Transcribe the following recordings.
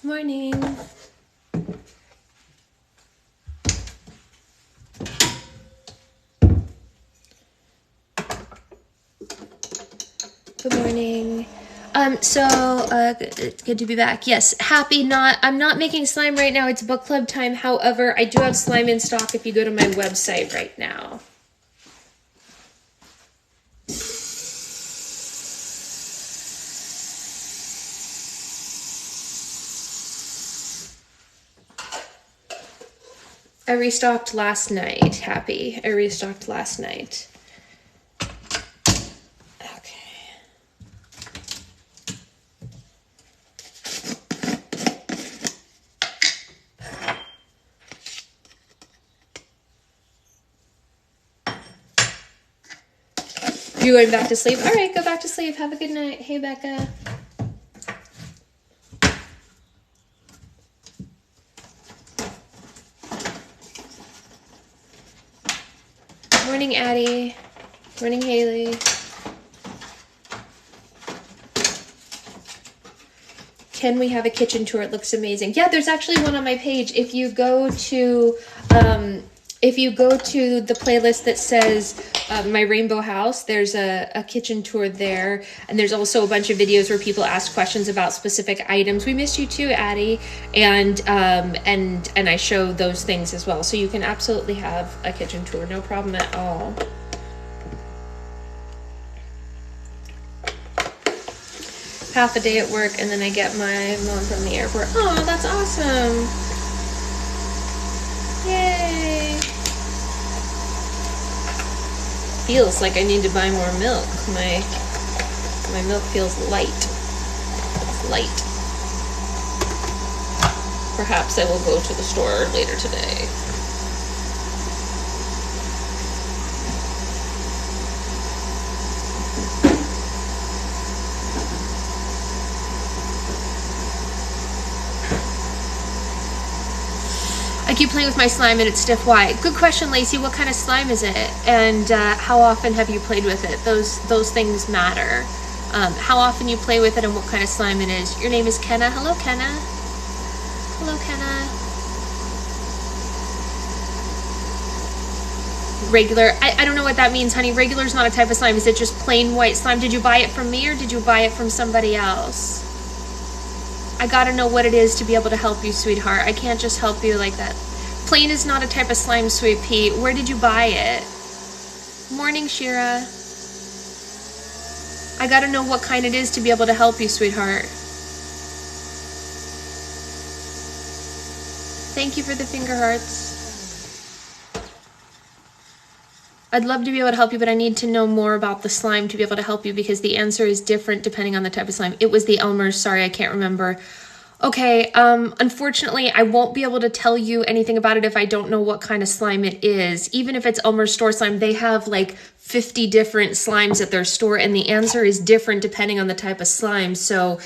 Morning. Good morning. Good to be back. Yes, I'm not making slime right now. It's book club time. However, I do have slime in stock if you go to my website right now. I restocked last night, Happy. I restocked last night. Okay. You're going back to sleep? All right, go back to sleep. Have a good night. Hey, Becca. Morning, Addie. Morning, Haley. Can we have a kitchen tour? It looks amazing. Yeah, there's actually one on my page. If you go to the playlist that says my rainbow house, there's a kitchen tour there, and there's also a bunch of videos where people ask questions about specific items. We missed you too, Addie, and I show those things as well. So you can absolutely have a kitchen tour, no problem at all. Half a day at work, and then I get my mom from the airport. Oh, that's awesome. Yay. Feels like I need to buy more milk. My milk feels light. It's light. Perhaps I will go to the store later today. I keep playing with my slime and it's stiff. Why? Good question, Lacey. What kind of slime is it? And how often have you played with it? Those things matter. How often you play with it and what kind of slime it is. Your name is Kenna. Hello, Kenna. Hello, Kenna. Regular. I don't know what that means, honey. Regular is not a type of slime. Is it just plain white slime? Did you buy it from me or did you buy it from somebody else? I gotta know what it is to be able to help you, sweetheart. I can't just help you like that. Plain is not a type of slime, Sweet Pea. Where did you buy it? Morning, Shira. I gotta know what kind it is to be able to help you, sweetheart. Thank you for the finger hearts. I'd love to be able to help you, but I need to know more about the slime to be able to help you because the answer is different depending on the type of slime. It was the Elmer's. Sorry, I can't remember. Okay, unfortunately, I won't be able to tell you anything about it if I don't know what kind of slime it is. Even if it's Elmer's store slime, they have like 50 different slimes at their store, and the answer is different depending on the type of slime. So,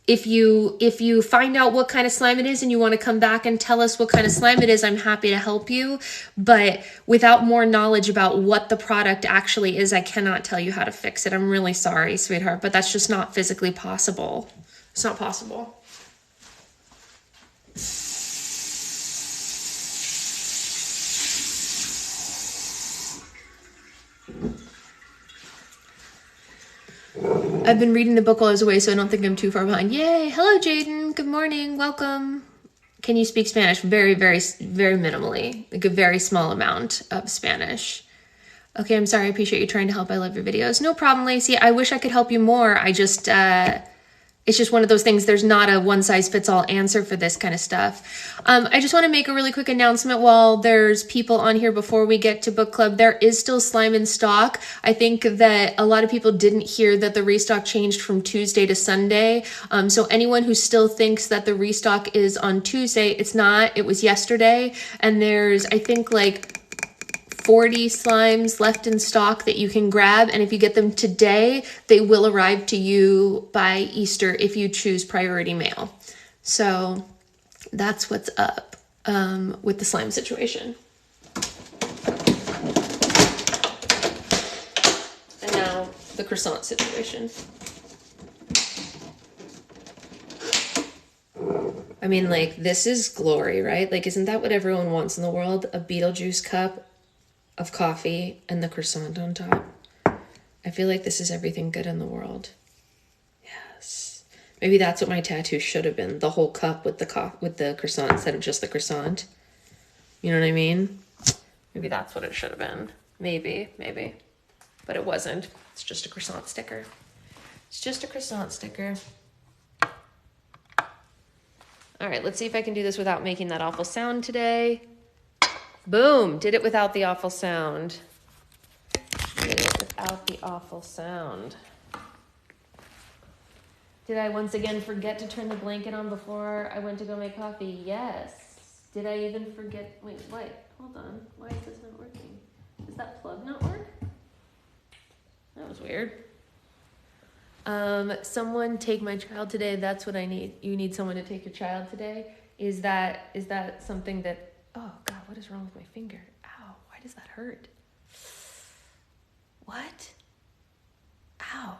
if you find out what kind of slime it is and you want to come back and tell us what kind of slime it is, I'm happy to help you. But without more knowledge about what the product actually is, I cannot tell you how to fix it. I'm really sorry, sweetheart, but that's just not physically possible. It's not possible. I've been reading the book while I was away, so I don't think I'm too far behind. Yay! Hello, Jaden. Good morning. Welcome. Can you speak Spanish? Very, very, very minimally. Like a very small amount of Spanish. Okay, I'm sorry. I appreciate you trying to help. I love your videos. No problem, Lacey. I wish I could help you more. It's just one of those things. There's not a one-size-fits-all answer for this kind of stuff. I just want to make a really quick announcement while there's people on here before we get to book club. There is still slime in stock. I think that a lot of people didn't hear that the restock changed from Tuesday to Sunday. So anyone who still thinks that the restock is on Tuesday, it's not. It was yesterday. And there's, I think, like 40 slimes left in stock that you can grab, and if you get them today, they will arrive to you by Easter if you choose priority mail. So that's what's up with the slime situation. And now the croissant situation. I mean, like, this is glory, right? Like, isn't that what everyone wants in the world? A Beetlejuice cup of coffee and the croissant on top. I feel like this is everything good in the world. Yes. Maybe that's what my tattoo should have been. The whole cup with the croissant instead of just the croissant. You know what I mean? Maybe that's what it should have been. Maybe. But it wasn't. It's just a croissant sticker. It's just a croissant sticker. All right, let's see if I can do this without making that awful sound today. Boom, did it without the awful sound. Did it without the awful sound. Did I once again forget to turn the blanket on before I went to go make coffee? Yes. Did I even forget? Wait, hold on. Why is this not working? Does that plug not work? That was weird. Someone take my child today. That's what I need. You need someone to take your child today. Is that something that, oh God, what is wrong with my finger? Ow, why does that hurt? What? Ow.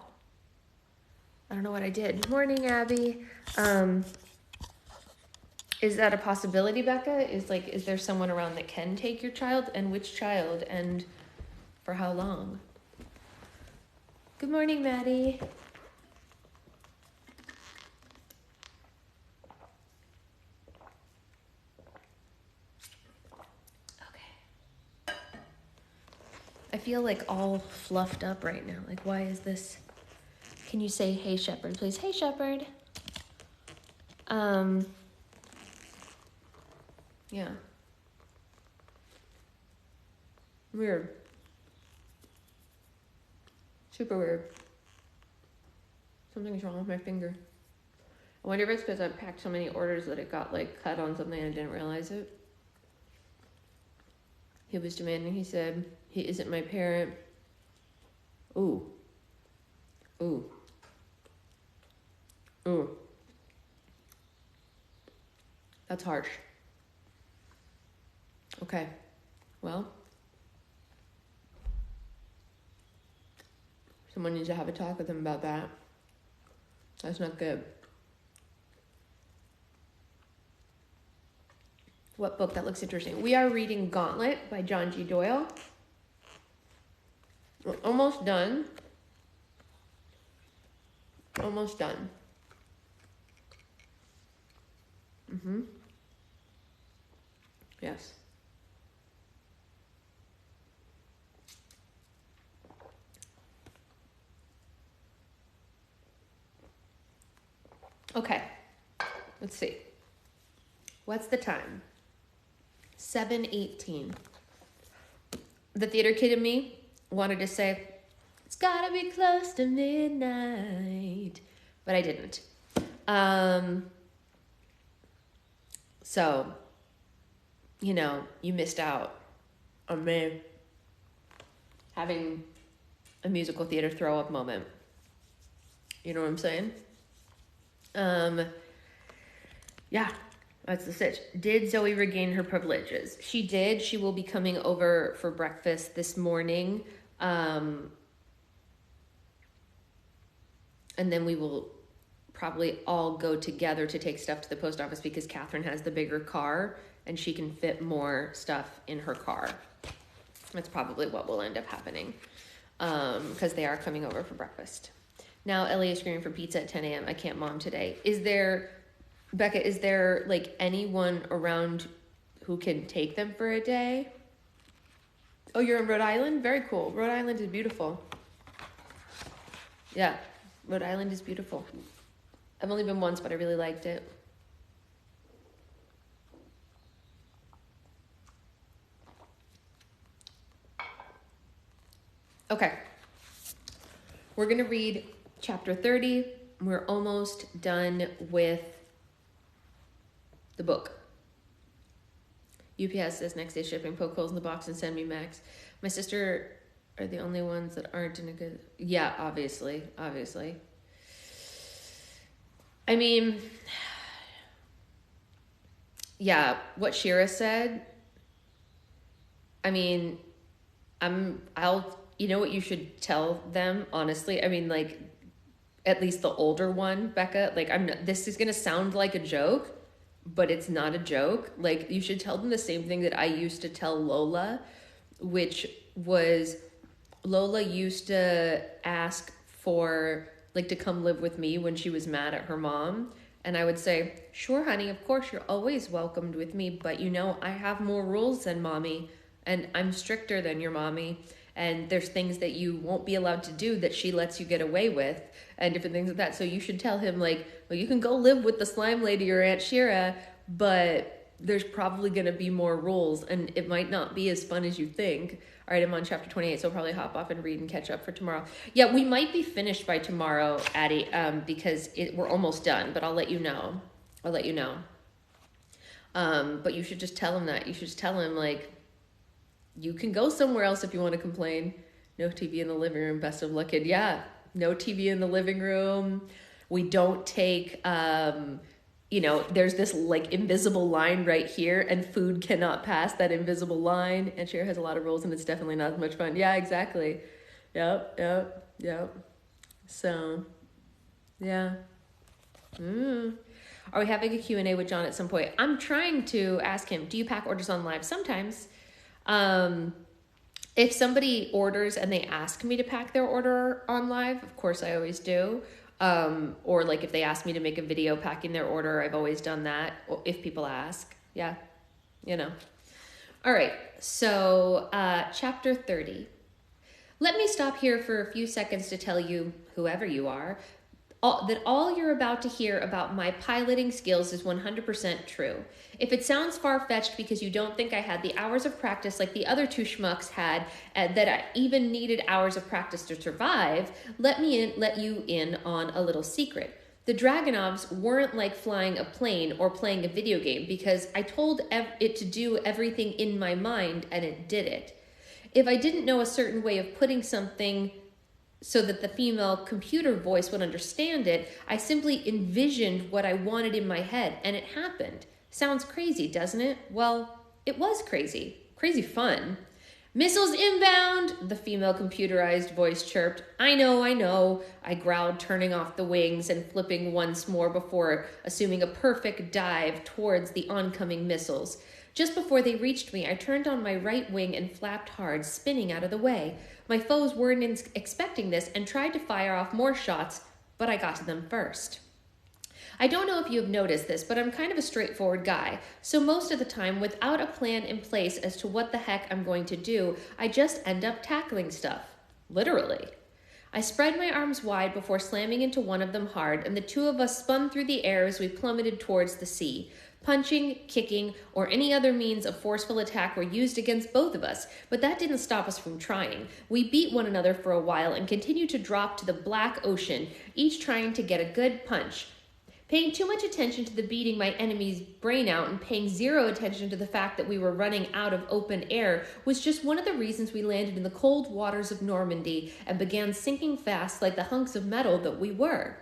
I don't know what I did. Morning, Abby. Is that a possibility, Becca? Is there someone around that can take your child, and which child, and for how long? Good morning, Maddie. I feel like all fluffed up right now. Like, why is this? Can you say, hey, Shepherd, please? Hey, Shepherd. Yeah. Weird. Super weird. Something's wrong with my finger. I wonder if it's because I packed so many orders that it got, like, cut on something and I didn't realize it. He was demanding, he said, he isn't my parent. Ooh. That's harsh. Okay. Well, someone needs to have a talk with him about that. That's not good. What book? That looks interesting. We are reading Gauntlet by John G. Doyle. We're almost done. Almost done. Yes. Okay. Let's see. What's the time? 7:18. The theater kid in me wanted to say, it's gotta be close to midnight, but I didn't. So, you missed out on me having a musical theater throw up moment. You know what I'm saying? Yeah, that's the stitch. Did Zoe regain her privileges? She did. She will be coming over for breakfast this morning. And then we will probably all go together to take stuff to the post office because Catherine has the bigger car and she can fit more stuff in her car. That's probably what will end up happening because they are coming over for breakfast. Now Ellie is screaming for pizza at 10 a.m. I can't mom today. Becca, is there like anyone around who can take them for a day? Oh, you're in Rhode Island? Very cool. Rhode Island is beautiful. Yeah, Rhode Island is beautiful. I've only been once, but I really liked it. Okay. We're going to read chapter 30. We're almost done with the book. UPS says next day shipping, poke holes in the box and send me Max. My sister are the only ones that aren't in a good... Yeah, obviously. I mean, yeah, what Shira said, I mean, you know what you should tell them, honestly? I mean, like, at least the older one, Becca, like, this is going to sound like a joke, but it's not a joke. Like, you should tell them the same thing that I used to tell Lola, which was Lola used to ask for, like, to come live with me when she was mad at her mom. And I would say, sure, honey, of course, you're always welcomed with me. But, you know, I have more rules than mommy, and I'm stricter than your mommy. And there's things that you won't be allowed to do that she lets you get away with, and different things like that. So you should tell him, like, well, you can go live with the slime lady or Aunt Shira, but there's probably going to be more rules, and it might not be as fun as you think. All right, I'm on chapter 28, so I'll probably hop off and read and catch up for tomorrow. Yeah, we might be finished by tomorrow, Addie, because we're almost done, but I'll let you know. But you should just tell him that. You should just tell him, like, you can go somewhere else if you want to complain. No TV in the living room. Best of luck, kid. Yeah, no TV in the living room. We don't take, there's this like invisible line right here, and food cannot pass that invisible line. And Cher has a lot of rules, and it's definitely not as much fun. Yeah, exactly. Yep. So, yeah. Are we having a Q&A with John at some point? I'm trying to ask him, do you pack orders on live? Sometimes. If somebody orders and they ask me to pack their order on live, of course I always do. Or like if they ask me to make a video packing their order, I've always done that. If people ask, yeah, you know. All right, so chapter 30. Let me stop here for a few seconds to tell you, whoever you are, that all you're about to hear about my piloting skills is 100% true. If it sounds far-fetched because you don't think I had the hours of practice like the other two schmucks had, that I even needed hours of practice to survive, let you in on a little secret. The Dragonovs weren't like flying a plane or playing a video game, because I told it to do everything in my mind and it did it. If I didn't know a certain way of putting something so that the female computer voice would understand it, I simply envisioned what I wanted in my head, and it happened. Sounds crazy, doesn't it? Well, it was crazy. Crazy fun. Missiles inbound, the female computerized voice chirped. I know, I growled, turning off the wings and flipping once more before assuming a perfect dive towards the oncoming missiles. Just before they reached me, I turned on my right wing and flapped hard, spinning out of the way. My foes weren't expecting this and tried to fire off more shots, but I got to them first. I don't know if you have noticed this, but I'm kind of a straightforward guy. So most of the time, without a plan in place as to what the heck I'm going to do, I just end up tackling stuff. Literally. I spread my arms wide before slamming into one of them hard, and the two of us spun through the air as we plummeted towards the sea. Punching, kicking, or any other means of forceful attack were used against both of us, but that didn't stop us from trying. We beat one another for a while and continued to drop to the black ocean, each trying to get a good punch. Paying too much attention to the beating my enemy's brain out and paying zero attention to the fact that we were running out of open air was just one of the reasons we landed in the cold waters of Normandy and began sinking fast like the hunks of metal that we were.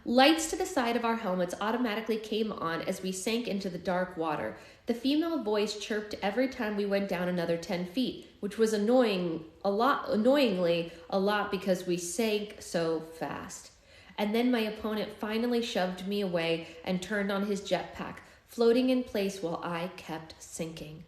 Lights to the side of our helmets automatically came on as we sank into the dark water. The female voice chirped every time we went down another 10 feet, which was annoyingly a lot because we sank so fast. And then my opponent finally shoved me away and turned on his jetpack, floating in place while I kept sinking.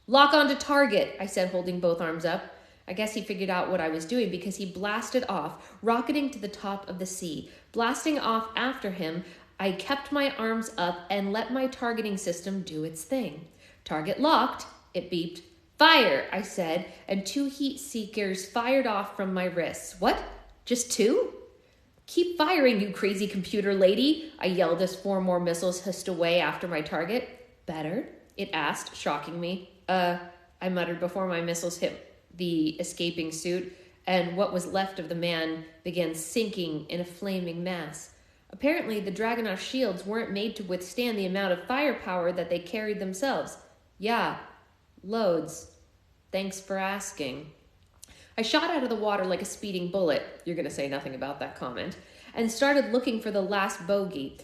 Lock onto target, I said, holding both arms up. I guess he figured out what I was doing because he blasted off, rocketing to the top of the sea. Blasting off after him, I kept my arms up and let my targeting system do its thing. Target locked, it beeped. Fire, I said, and 2 heat seekers fired off from my wrists. What? Just 2? Keep firing, you crazy computer lady, I yelled as 4 more missiles hissed away after my target. Better? It asked, shocking me. I muttered before my missiles hit the escaping suit, and what was left of the man began sinking in a flaming mass. Apparently, the Dragonov shields weren't made to withstand the amount of firepower that they carried themselves. Yeah, loads. Thanks for asking. I shot out of the water like a speeding bullet, you're going to say nothing about that comment, and started looking for the last bogey.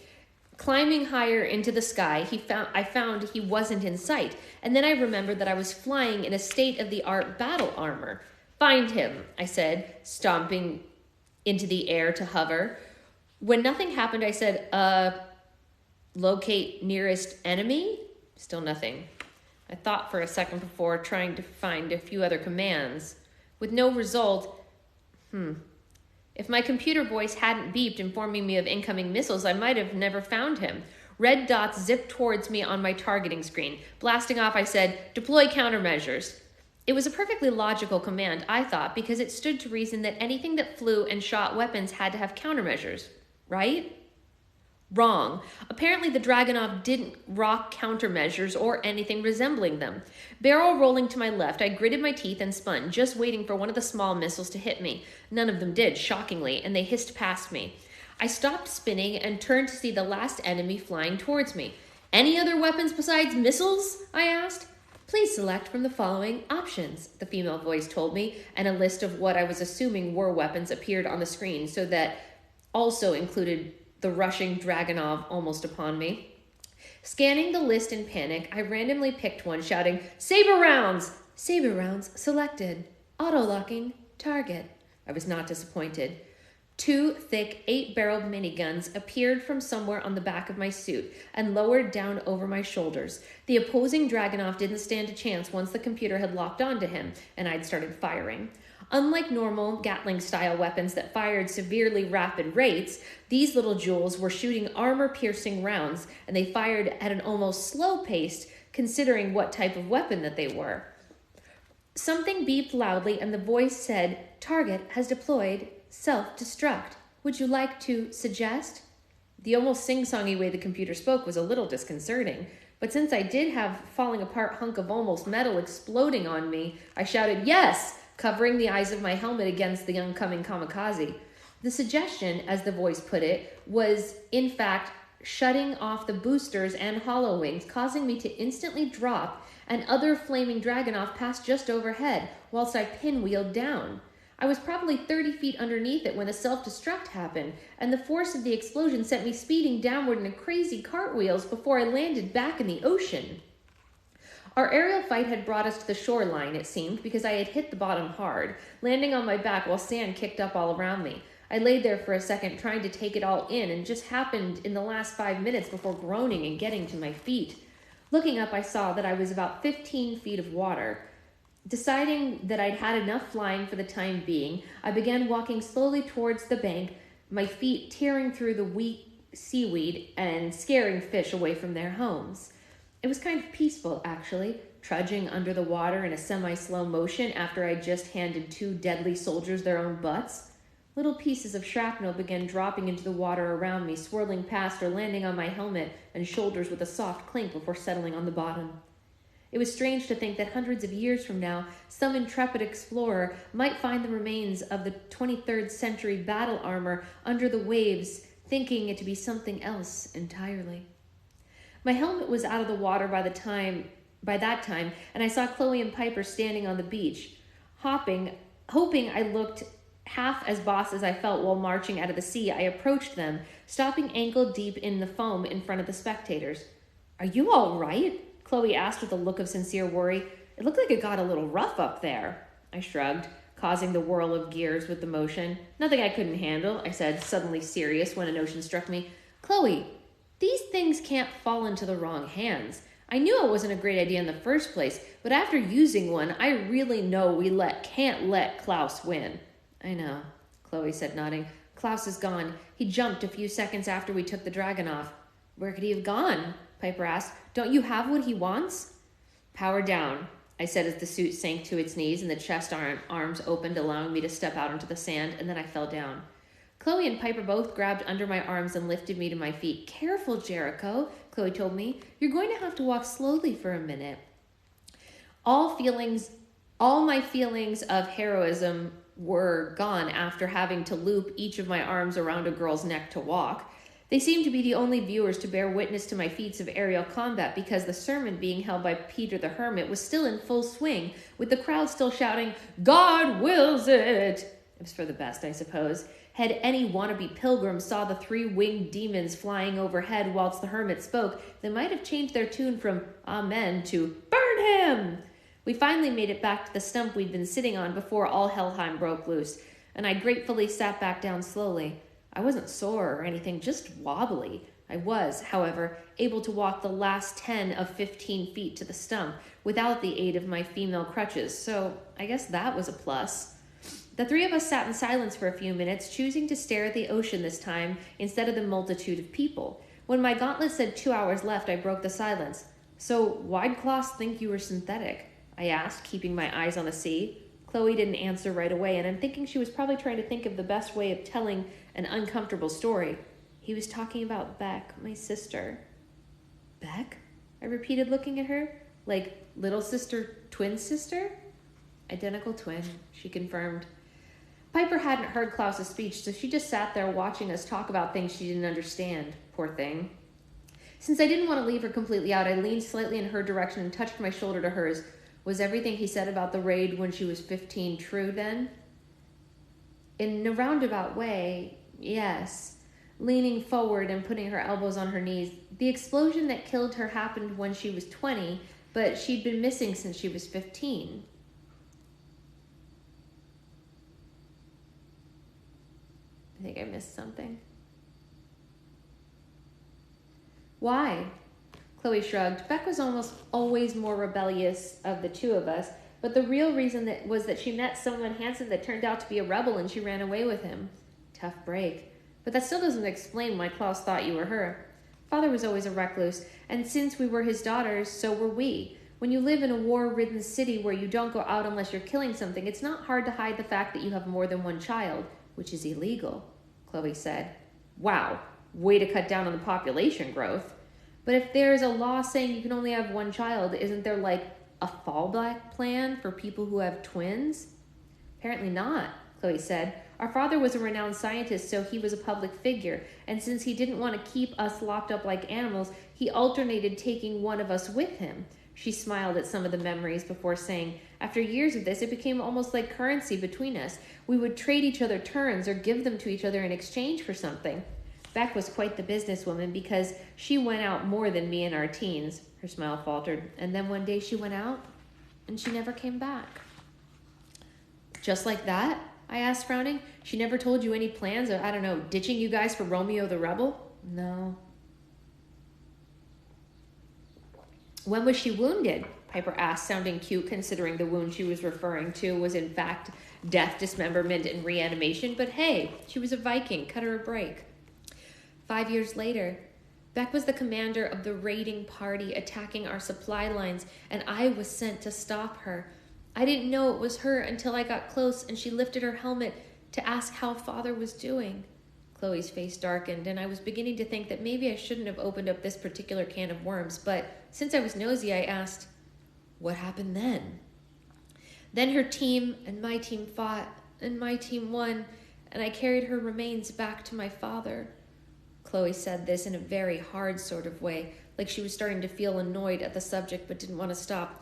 Climbing higher into the sky, I found he wasn't in sight, and then I remembered that I was flying in a state-of-the-art battle armor. Find him, I said, stomping into the air to hover. When nothing happened, I said, Locate nearest enemy? Still nothing. I thought for a second before trying to find a few other commands. With no result. If my computer voice hadn't beeped informing me of incoming missiles, I might have never found him. Red dots zipped towards me on my targeting screen. Blasting off, I said, "Deploy countermeasures." It was a perfectly logical command, I thought, because it stood to reason that anything that flew and shot weapons had to have countermeasures, right? Wrong. Apparently the Dragunov didn't rock countermeasures or anything resembling them. Barrel rolling to my left, I gritted my teeth and spun, just waiting for one of the small missiles to hit me. None of them did, shockingly, and they hissed past me. I stopped spinning and turned to see the last enemy flying towards me. "Any other weapons besides missiles?" I asked. "Please select from the following options," the female voice told me, and a list of what I was assuming were weapons appeared on the screen, so that also included the rushing Dragunov almost upon me. Scanning the list in panic, I randomly picked one, shouting, "Saber rounds!" "Saber rounds selected. Auto-locking target." I was not disappointed. 2 thick 8-barreled miniguns appeared from somewhere on the back of my suit and lowered down over my shoulders. The opposing Dragunov didn't stand a chance once the computer had locked onto him, and I'd started firing. Unlike normal Gatling-style weapons that fired severely rapid rates, these little jewels were shooting armor-piercing rounds, and they fired at an almost slow pace, considering what type of weapon that they were. Something beeped loudly, and the voice said, "Target has deployed self-destruct. Would you like to suggest?" The almost sing-songy way the computer spoke was a little disconcerting, but since I did have a falling apart hunk of almost metal exploding on me, I shouted, "Yes!" covering the eyes of my helmet against the oncoming kamikaze. The suggestion, as the voice put it, was, in fact, shutting off the boosters and hollow wings, causing me to instantly drop, and other flaming Dragunov passed just overhead, whilst I pinwheeled down. I was probably 30 feet underneath it when the self-destruct happened, and the force of the explosion sent me speeding downward in a crazy cartwheels before I landed back in the ocean. Our aerial fight had brought us to the shoreline, it seemed, because I had hit the bottom hard, landing on my back while sand kicked up all around me. I laid there for a second trying to take it all in, and just happened in the last 5 minutes before groaning and getting to my feet. Looking up, I saw that I was about 15 feet of water. Deciding that I'd had enough flying for the time being, I began walking slowly towards the bank, my feet tearing through the weak seaweed and scaring fish away from their homes. It was kind of peaceful, actually, trudging under the water in a semi-slow motion after I'd just handed 2 deadly soldiers their own butts. Little pieces of shrapnel began dropping into the water around me, swirling past or landing on my helmet and shoulders with a soft clink before settling on the bottom. It was strange to think that hundreds of years from now, some intrepid explorer might find the remains of the 23rd century battle armor under the waves, thinking it to be something else entirely. My helmet was out of the water by that time, and I saw Chloe and Piper standing on the beach, hoping I looked half as boss as I felt while marching out of the sea. I approached them, stopping ankle deep in the foam in front of the spectators. "Are you all right?" Chloe asked with a look of sincere worry. "It looked like it got a little rough up there." I shrugged, causing the whirl of gears with the motion. "Nothing I couldn't handle," I said, suddenly serious when a notion struck me. "Chloe, these things can't fall into the wrong hands. I knew it wasn't a great idea in the first place, but after using one, I really know we can't let Klaus win." "I know," Chloe said, nodding. "Klaus is gone. He jumped a few seconds after we took the Dragunov." "Where could he have gone?" Piper asked. "Don't you have what he wants?" "Power down," I said as the suit sank to its knees and the chest arms opened, allowing me to step out into the sand, and then I fell down. Chloe and Piper both grabbed under my arms and lifted me to my feet. "Careful, Jericho," Chloe told me. "You're going to have to walk slowly for a minute." All my feelings of heroism were gone after having to loop each of my arms around a girl's neck to walk. They seemed to be the only viewers to bear witness to my feats of aerial combat because the sermon being held by Peter the Hermit was still in full swing, with the crowd still shouting, "God wills it!" It was for the best, I suppose. Had any wannabe pilgrim saw the 3 winged demons flying overhead whilst the hermit spoke, they might have changed their tune from "Amen" to "Burn him!" We finally made it back to the stump we'd been sitting on before all Helheim broke loose, and I gratefully sat back down slowly. I wasn't sore or anything, just wobbly. I was, however, able to walk the last 10 of 15 feet to the stump without the aid of my female crutches, so I guess that was a plus. The three of us sat in silence for a few minutes, choosing to stare at the ocean this time instead of the multitude of people. When my gauntlet said 2 hours left, I broke the silence. So why'd Klaus think you were synthetic? I asked, keeping my eyes on the sea. Chloe didn't answer right away, and I'm thinking she was probably trying to think of the best way of telling an uncomfortable story. He was talking about Beck, my sister. Beck? I repeated, looking at her. Like little sister, twin sister? Identical twin, she confirmed. Piper hadn't heard Klaus's speech, so she just sat there watching us talk about things she didn't understand. Poor thing. Since I didn't want to leave her completely out, I leaned slightly in her direction and touched my shoulder to hers. Was everything he said about the raid when she was 15 true then? In a roundabout way, yes. Leaning forward and putting her elbows on her knees. The explosion that killed her happened when she was 20, but she'd been missing since she was 15. I think I missed something. Why? Chloe shrugged. Beck was almost always more rebellious of the two of us, but the real reason was that she met someone handsome that turned out to be a rebel and she ran away with him. Tough break. But that still doesn't explain why Klaus thought you were her. Father was always a recluse, and since we were his daughters, so were we. When you live in a war-ridden city where you don't go out unless you're killing something, it's not hard to hide the fact that you have more than one child, which is illegal, Chloe said. Wow, way to cut down on the population growth. But if there's a law saying you can only have one child, isn't there like a fallback plan for people who have twins? Apparently not, Chloe said. Our father was a renowned scientist, so he was a public figure, and since he didn't want to keep us locked up like animals, he alternated taking one of us with him. She smiled at some of the memories before saying, after years of this, it became almost like currency between us. We would trade each other turns or give them to each other in exchange for something. Beck was quite the businesswoman because she went out more than me in our teens. Her smile faltered, and then one day she went out, and she never came back. Just like that? I asked, frowning. She never told you any plans of, I don't know, ditching you guys for Romeo the Rebel? No. When was she wounded? Piper asked, sounding cute considering the wound she was referring to was in fact death, dismemberment, and reanimation. But hey, she was a Viking. Cut her a break. 5 years later, Beck was the commander of the raiding party attacking our supply lines, and I was sent to stop her. I didn't know it was her until I got close and she lifted her helmet to ask how father was doing. Chloe's face darkened, and I was beginning to think that maybe I shouldn't have opened up this particular can of worms, but since I was nosy, I asked, what happened then? Then her team and my team fought, and my team won, and I carried her remains back to my father. Chloe said this in a very hard sort of way, like she was starting to feel annoyed at the subject but didn't want to stop.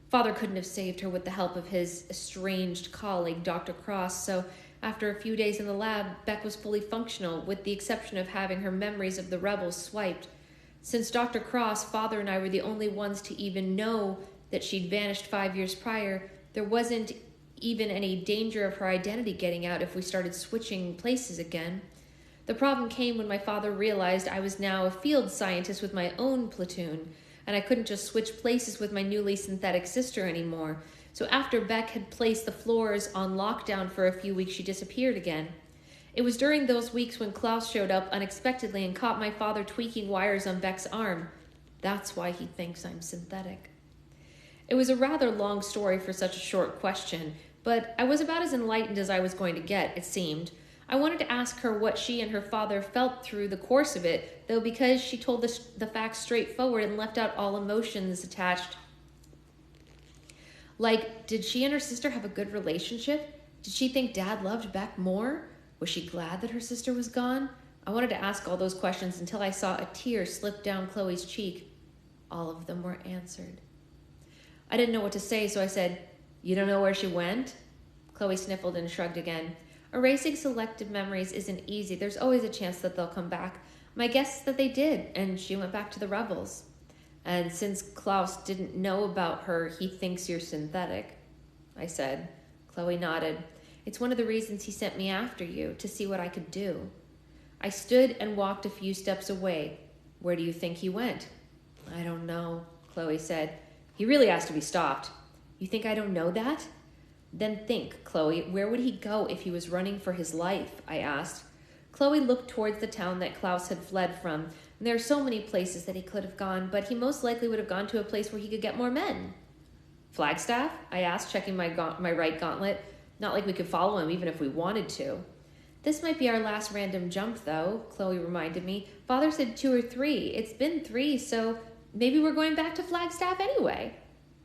Father couldn't have saved her with the help of his estranged colleague, Dr. Cross, so after a few days in the lab, Beck was fully functional, with the exception of having her memories of the rebels swiped. Since Dr. Cross, Father and I were the only ones to even know that she'd vanished 5 years prior, there wasn't even any danger of her identity getting out if we started switching places again. The problem came when my father realized I was now a field scientist with my own platoon, and I couldn't just switch places with my newly synthetic sister anymore. So after Beck had placed the floors on lockdown for a few weeks, she disappeared again. It was during those weeks when Klaus showed up unexpectedly and caught my father tweaking wires on Beck's arm. That's why he thinks I'm synthetic. It was a rather long story for such a short question, but I was about as enlightened as I was going to get, it seemed. I wanted to ask her what she and her father felt through the course of it, though because she told the facts straightforward and left out all emotions attached. Like, did she and her sister have a good relationship? Did she think Dad loved Beck more? Was she glad that her sister was gone? I wanted to ask all those questions until I saw a tear slip down Chloe's cheek. All of them were answered. I didn't know what to say, so I said, "You don't know where she went?" Chloe sniffled and shrugged again. Erasing selective memories isn't easy. There's always a chance that they'll come back. My guess is that they did, and she went back to the rebels. And since Klaus didn't know about her, he thinks you're synthetic, I said. Chloe nodded. It's one of the reasons he sent me after you, to see what I could do. I stood and walked a few steps away. Where do you think he went? I don't know, Chloe said. He really has to be stopped. You think I don't know that? Then think, Chloe, where would he go if he was running for his life? I asked. Chloe looked towards the town that Klaus had fled from. And there are so many places that he could have gone, but he most likely would have gone to a place where he could get more men. Flagstaff? I asked, checking my right gauntlet. Not like we could follow him even if we wanted to. This might be our last random jump, though, Chloe reminded me. Father said 2 or 3. It's been 3, so maybe we're going back to Flagstaff anyway.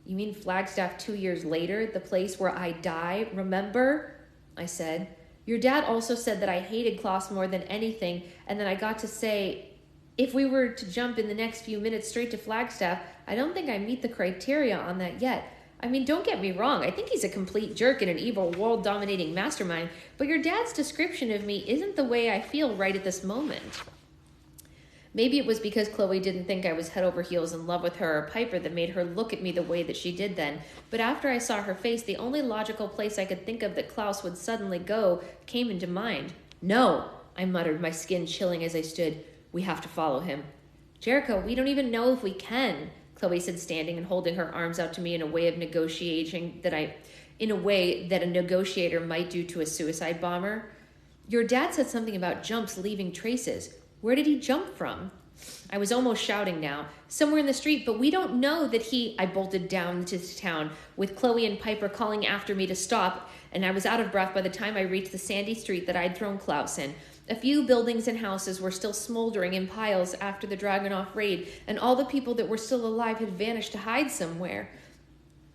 You mean Flagstaff 2 years later, the place where I die, remember? I said. Your dad also said that I hated Klaus more than anything, and then I got to say, if we were to jump in the next few minutes straight to Flagstaff, I don't think I meet the criteria on that yet. I mean, don't get me wrong, I think he's a complete jerk and an evil world-dominating mastermind, but your dad's description of me isn't the way I feel right at this moment. Maybe it was because Chloe didn't think I was head over heels in love with her or Piper that made her look at me the way that she did then, but after I saw her face, the only logical place I could think of that Klaus would suddenly go came into mind. No, I muttered, my skin chilling as I stood. We have to follow him. Jericho, we don't even know if we can, Chloe said, standing and holding her arms out to me in a way of negotiating in a way that a negotiator might do to a suicide bomber. Your dad said something about jumps leaving traces. Where did he jump from? I was almost shouting now. Somewhere in the street, but we don't know that I bolted down to town with Chloe and Piper calling after me to stop, and I was out of breath by the time I reached the sandy street that I'd thrown Klaus in. A few buildings and houses were still smoldering in piles after the Dragonoff raid, and all the people that were still alive had vanished to hide somewhere.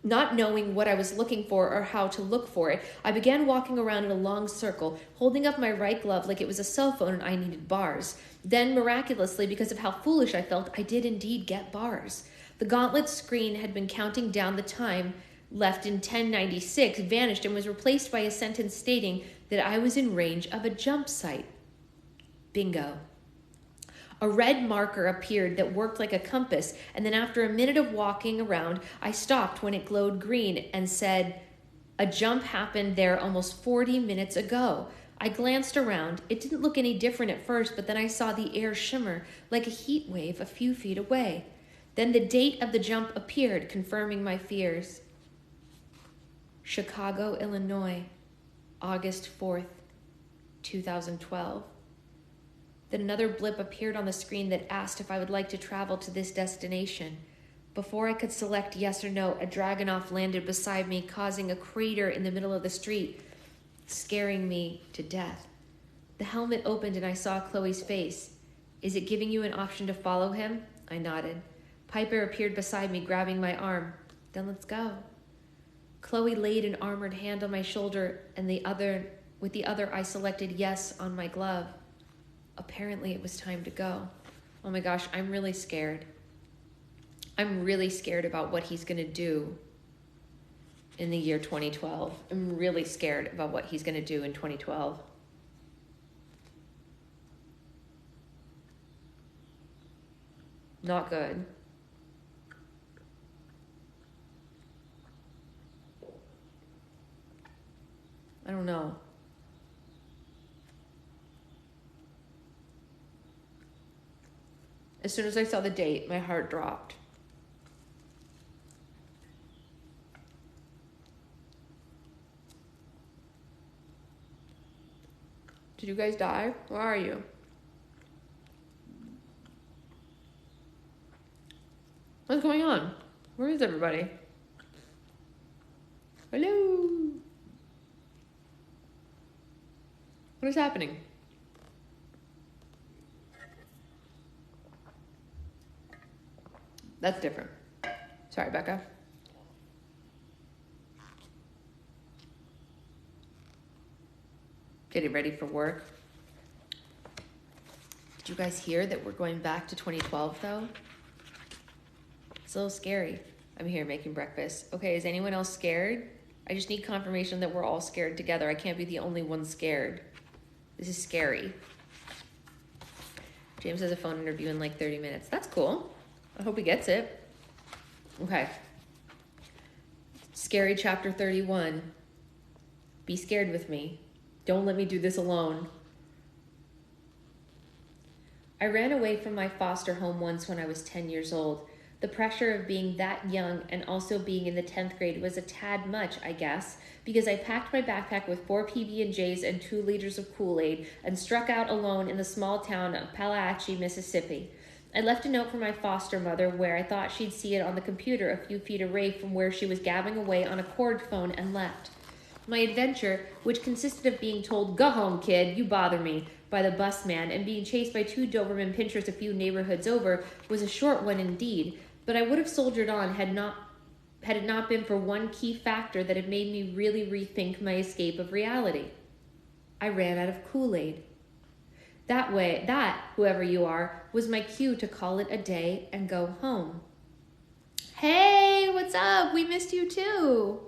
Not knowing what I was looking for or how to look for it, I began walking around in a long circle, holding up my right glove like it was a cell phone and I needed bars. Then, miraculously, because of how foolish I felt, I did indeed get bars. The gauntlet screen had been counting down the time left in 1096, vanished, and was replaced by a sentence stating that I was in range of a jump site. Bingo. A red marker appeared that worked like a compass, and then after a minute of walking around, I stopped when it glowed green and said, a jump happened there almost 40 minutes ago. I glanced around. It didn't look any different at first, but then I saw the air shimmer like a heat wave a few feet away. Then the date of the jump appeared, confirming my fears. Chicago, Illinois, August 4th, 2012. Then another blip appeared on the screen that asked if I would like to travel to this destination. Before I could select yes or no, a Dragonoff landed beside me, causing a crater in the middle of the street, scaring me to death. The helmet opened and I saw Chloe's face. Is it giving you an option to follow him? I nodded. Piper appeared beside me, grabbing my arm. Then let's go. Chloe laid an armored hand on my shoulder, and with the other I selected yes on my glove. Apparently it was time to go. Oh my gosh, I'm really scared. I'm really scared about what he's going to do in the year 2012. I'm really scared about what he's going to do in 2012. Not good. I don't know. As soon as I saw the date, my heart dropped. Did you guys die? Where are you? What's going on? Where is everybody? Hello? What is happening? That's different. Sorry, Becca. Getting ready for work. Did you guys hear that we're going back to 2012, though? It's a little scary. I'm here making breakfast. Okay, is anyone else scared? I just need confirmation that we're all scared together. I can't be the only one scared. This is scary. James has a phone interview in like 30 minutes. That's cool. I hope he gets it. Okay. Scary chapter 31. Be scared with me. Don't let me do this alone. I ran away from my foster home once when I was 10 years old. The pressure of being that young and also being in the 10th grade was a tad much, I guess, because I packed my backpack with 4 PB&Js and 2 liters of Kool-Aid and struck out alone in the small town of Palahatchee, Mississippi. I left a note for my foster mother where I thought she'd see it on the computer a few feet away from where she was gabbing away on a cord phone, and left. My adventure, which consisted of being told, "Go home, kid, you bother me," by the busman and being chased by 2 Doberman pinschers a few neighborhoods over, was a short one indeed, but I would have soldiered on had it not been for one key factor that had made me really rethink my escape of reality. I ran out of Kool-Aid. That, whoever you are, was my cue to call it a day and go home. Hey, what's up? We missed you too.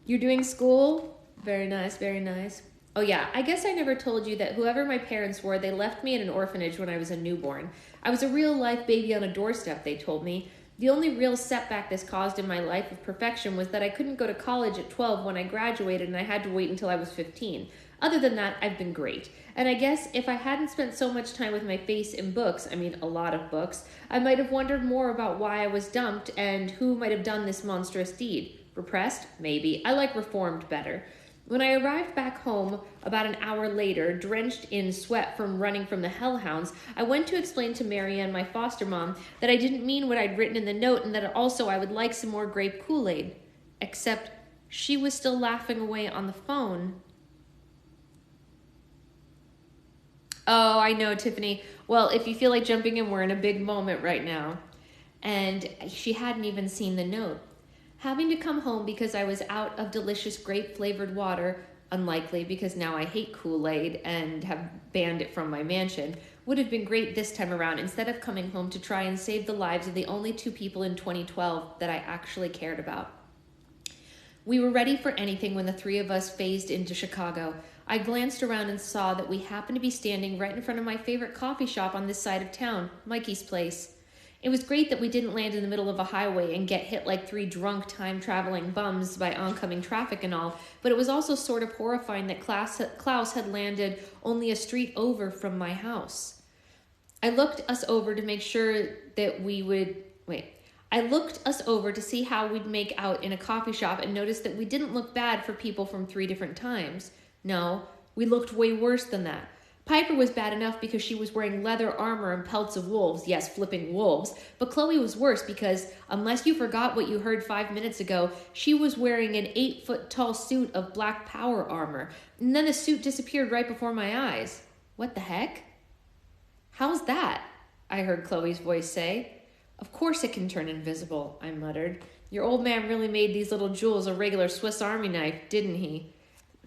You're doing school? Very nice, very nice. Oh yeah, I guess I never told you that whoever my parents were, they left me in an orphanage when I was a newborn. I was a real-life baby on a doorstep, they told me. The only real setback this caused in my life of perfection was that I couldn't go to college at 12 when I graduated, and I had to wait until I was 15. Other than that, I've been great. And I guess if I hadn't spent so much time with my face in books, I mean a lot of books, I might have wondered more about why I was dumped and who might have done this monstrous deed. Repressed? Maybe. I like reformed better. When I arrived back home about an hour later, drenched in sweat from running from the hellhounds, I went to explain to Marianne, my foster mom, that I didn't mean what I'd written in the note and that also I would like some more grape Kool-Aid. Except she was still laughing away on the phone. Oh, I know, Tiffany. Well, if you feel like jumping in, we're in a big moment right now. And she hadn't even seen the note. Having to come home because I was out of delicious grape-flavored water, unlikely because now I hate Kool-Aid and have banned it from my mansion, would have been great this time around instead of coming home to try and save the lives of the only 2 people in 2012 that I actually cared about. We were ready for anything when the 3 of us phased into Chicago. I glanced around and saw that we happened to be standing right in front of my favorite coffee shop on this side of town, Mikey's Place. It was great that we didn't land in the middle of a highway and get hit like 3 drunk time-traveling bums by oncoming traffic and all, but it was also sort of horrifying that Klaus had landed only a street over from my house. I looked us over to make sure that I looked us over to see how we'd make out in a coffee shop and noticed that we didn't look bad for people from 3 different times. No, we looked way worse than that. Piper was bad enough because she was wearing leather armor and pelts of wolves. Yes, flipping wolves. But Chloe was worse because, unless you forgot what you heard 5 minutes ago, she was wearing an 8-foot-tall suit of black power armor. And then the suit disappeared right before my eyes. What the heck? How's that? I heard Chloe's voice say. Of course it can turn invisible, I muttered. Your old man really made these little jewels a regular Swiss Army knife, didn't he?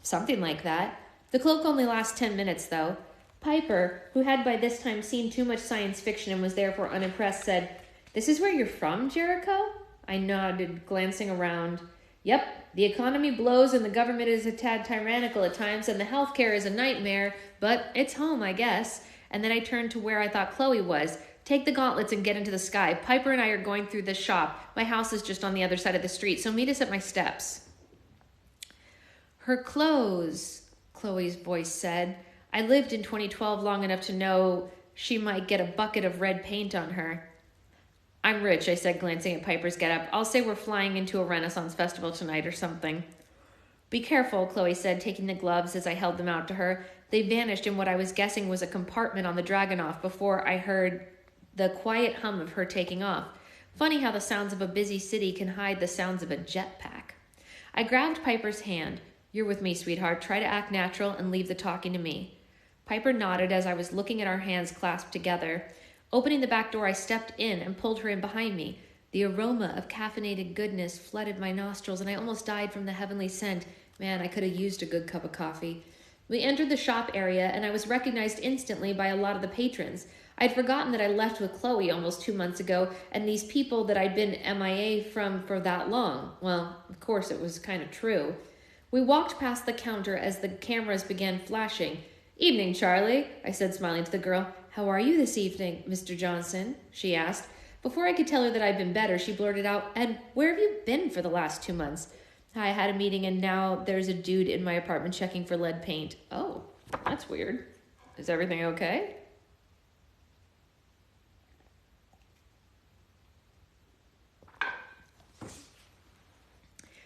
Something like that. The cloak only lasts 10 minutes, though. Piper, who had by this time seen too much science fiction and was therefore unimpressed, said, "This is where you're from, Jericho?" I nodded, glancing around. "Yep, the economy blows and the government is a tad tyrannical at times and the healthcare is a nightmare, but it's home, I guess." And then I turned to where I thought Chloe was. "Take the gauntlets and get into the sky. Piper and I are going through this shop. My house is just on the other side of the street, so meet us at my steps." "Her clothes," Chloe's voice said. I lived in 2012 long enough to know she might get a bucket of red paint on her. "I'm rich," I said, glancing at Piper's getup. "I'll say we're flying into a Renaissance festival tonight or something." "Be careful," Chloe said, taking the gloves as I held them out to her. They vanished in what I was guessing was a compartment on the Dragonoff before I heard the quiet hum of her taking off. Funny how the sounds of a busy city can hide the sounds of a jetpack. I grabbed Piper's hand. "You're with me, sweetheart. Try to act natural and leave the talking to me." Piper nodded as I was looking at our hands clasped together. Opening the back door, I stepped in and pulled her in behind me. The aroma of caffeinated goodness flooded my nostrils, and I almost died from the heavenly scent. Man, I could have used a good cup of coffee. We entered the shop area, and I was recognized instantly by a lot of the patrons. I'd forgotten that I left with Chloe almost 2 months ago, and these people that I'd been MIA from for that long. Well, of course, it was kind of true. We walked past the counter as the cameras began flashing. "Evening, Charlie," I said, smiling to the girl. "How are you this evening, Mr. Johnson?" she asked. Before I could tell her that I'd been better, she blurted out, "And where have you been for the last 2 months?" "I had a meeting and now there's a dude in my apartment checking for lead paint." "Oh, that's weird." Is everything okay?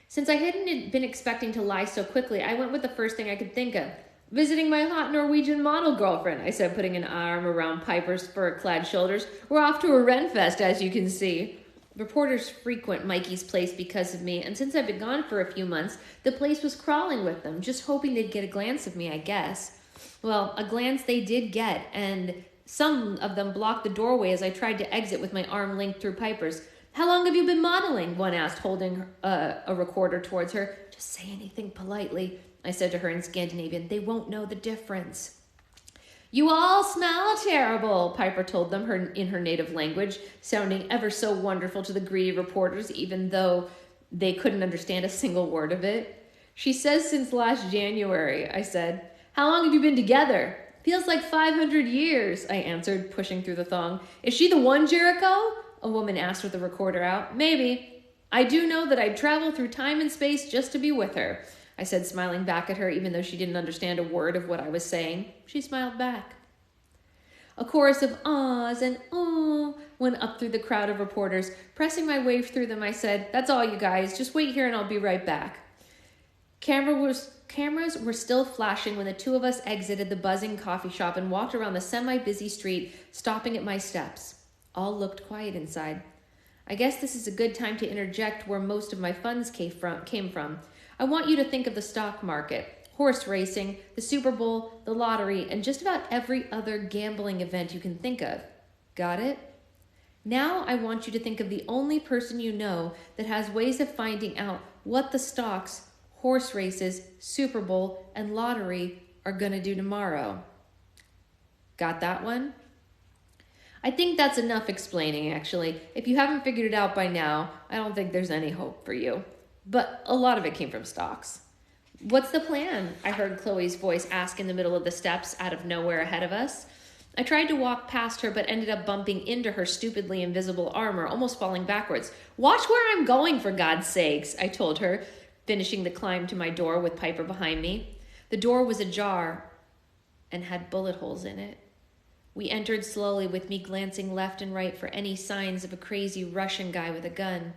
Since I hadn't been expecting to lie so quickly, I went with the first thing I could think of. Visiting my hot Norwegian model girlfriend, I said, putting an arm around Piper's fur-clad shoulders. We're off to a Renfest, as you can see. Reporters frequent Mikey's place because of me, and since I've been gone for a few months, the place was crawling with them, just hoping they'd get a glance of me, I guess. Well, a glance they did get, and some of them blocked the doorway as I tried to exit with my arm linked through Piper's. How long have you been modeling? One asked, holding a recorder towards her. Just say anything politely, I said to her in Scandinavian. They won't know the difference. You all smell terrible, Piper told them in her native language, sounding ever so wonderful to the greedy reporters, even though they couldn't understand a single word of it. She says since last January, I said. How long have you been together? Feels like 500 years, I answered, pushing through the thong. Is she the one, Jericho? A woman asked with the recorder out. Maybe. I do know that I'd travel through time and space just to be with her, I said, smiling back at her, even though she didn't understand a word of what I was saying. She smiled back. A chorus of ahs and oh went up through the crowd of reporters. Pressing my way through them, I said, That's all, you guys. Just wait here and I'll be right back. Cameras were still flashing when the two of us exited the buzzing coffee shop and walked around the semi-busy street, stopping at my steps. All looked quiet inside. I guess this is a good time to interject where most of my funds came from. I want you to think of the stock market, horse racing, the Super Bowl, the lottery, and just about every other gambling event you can think of. Got it? Now I want you to think of the only person you know that has ways of finding out what the stocks, horse races, Super Bowl, and lottery are going to do tomorrow. Got that one? I think that's enough explaining, actually. If you haven't figured it out by now, I don't think there's any hope for you. But a lot of it came from stocks. What's the plan? I heard Chloe's voice ask in the middle of the steps out of nowhere ahead of us. I tried to walk past her, but ended up bumping into her stupidly invisible armor, almost falling backwards. Watch where I'm going, for God's sakes, I told her, finishing the climb to my door with Piper behind me. The door was ajar and had bullet holes in it. We entered slowly, with me glancing left and right for any signs of a crazy Russian guy with a gun.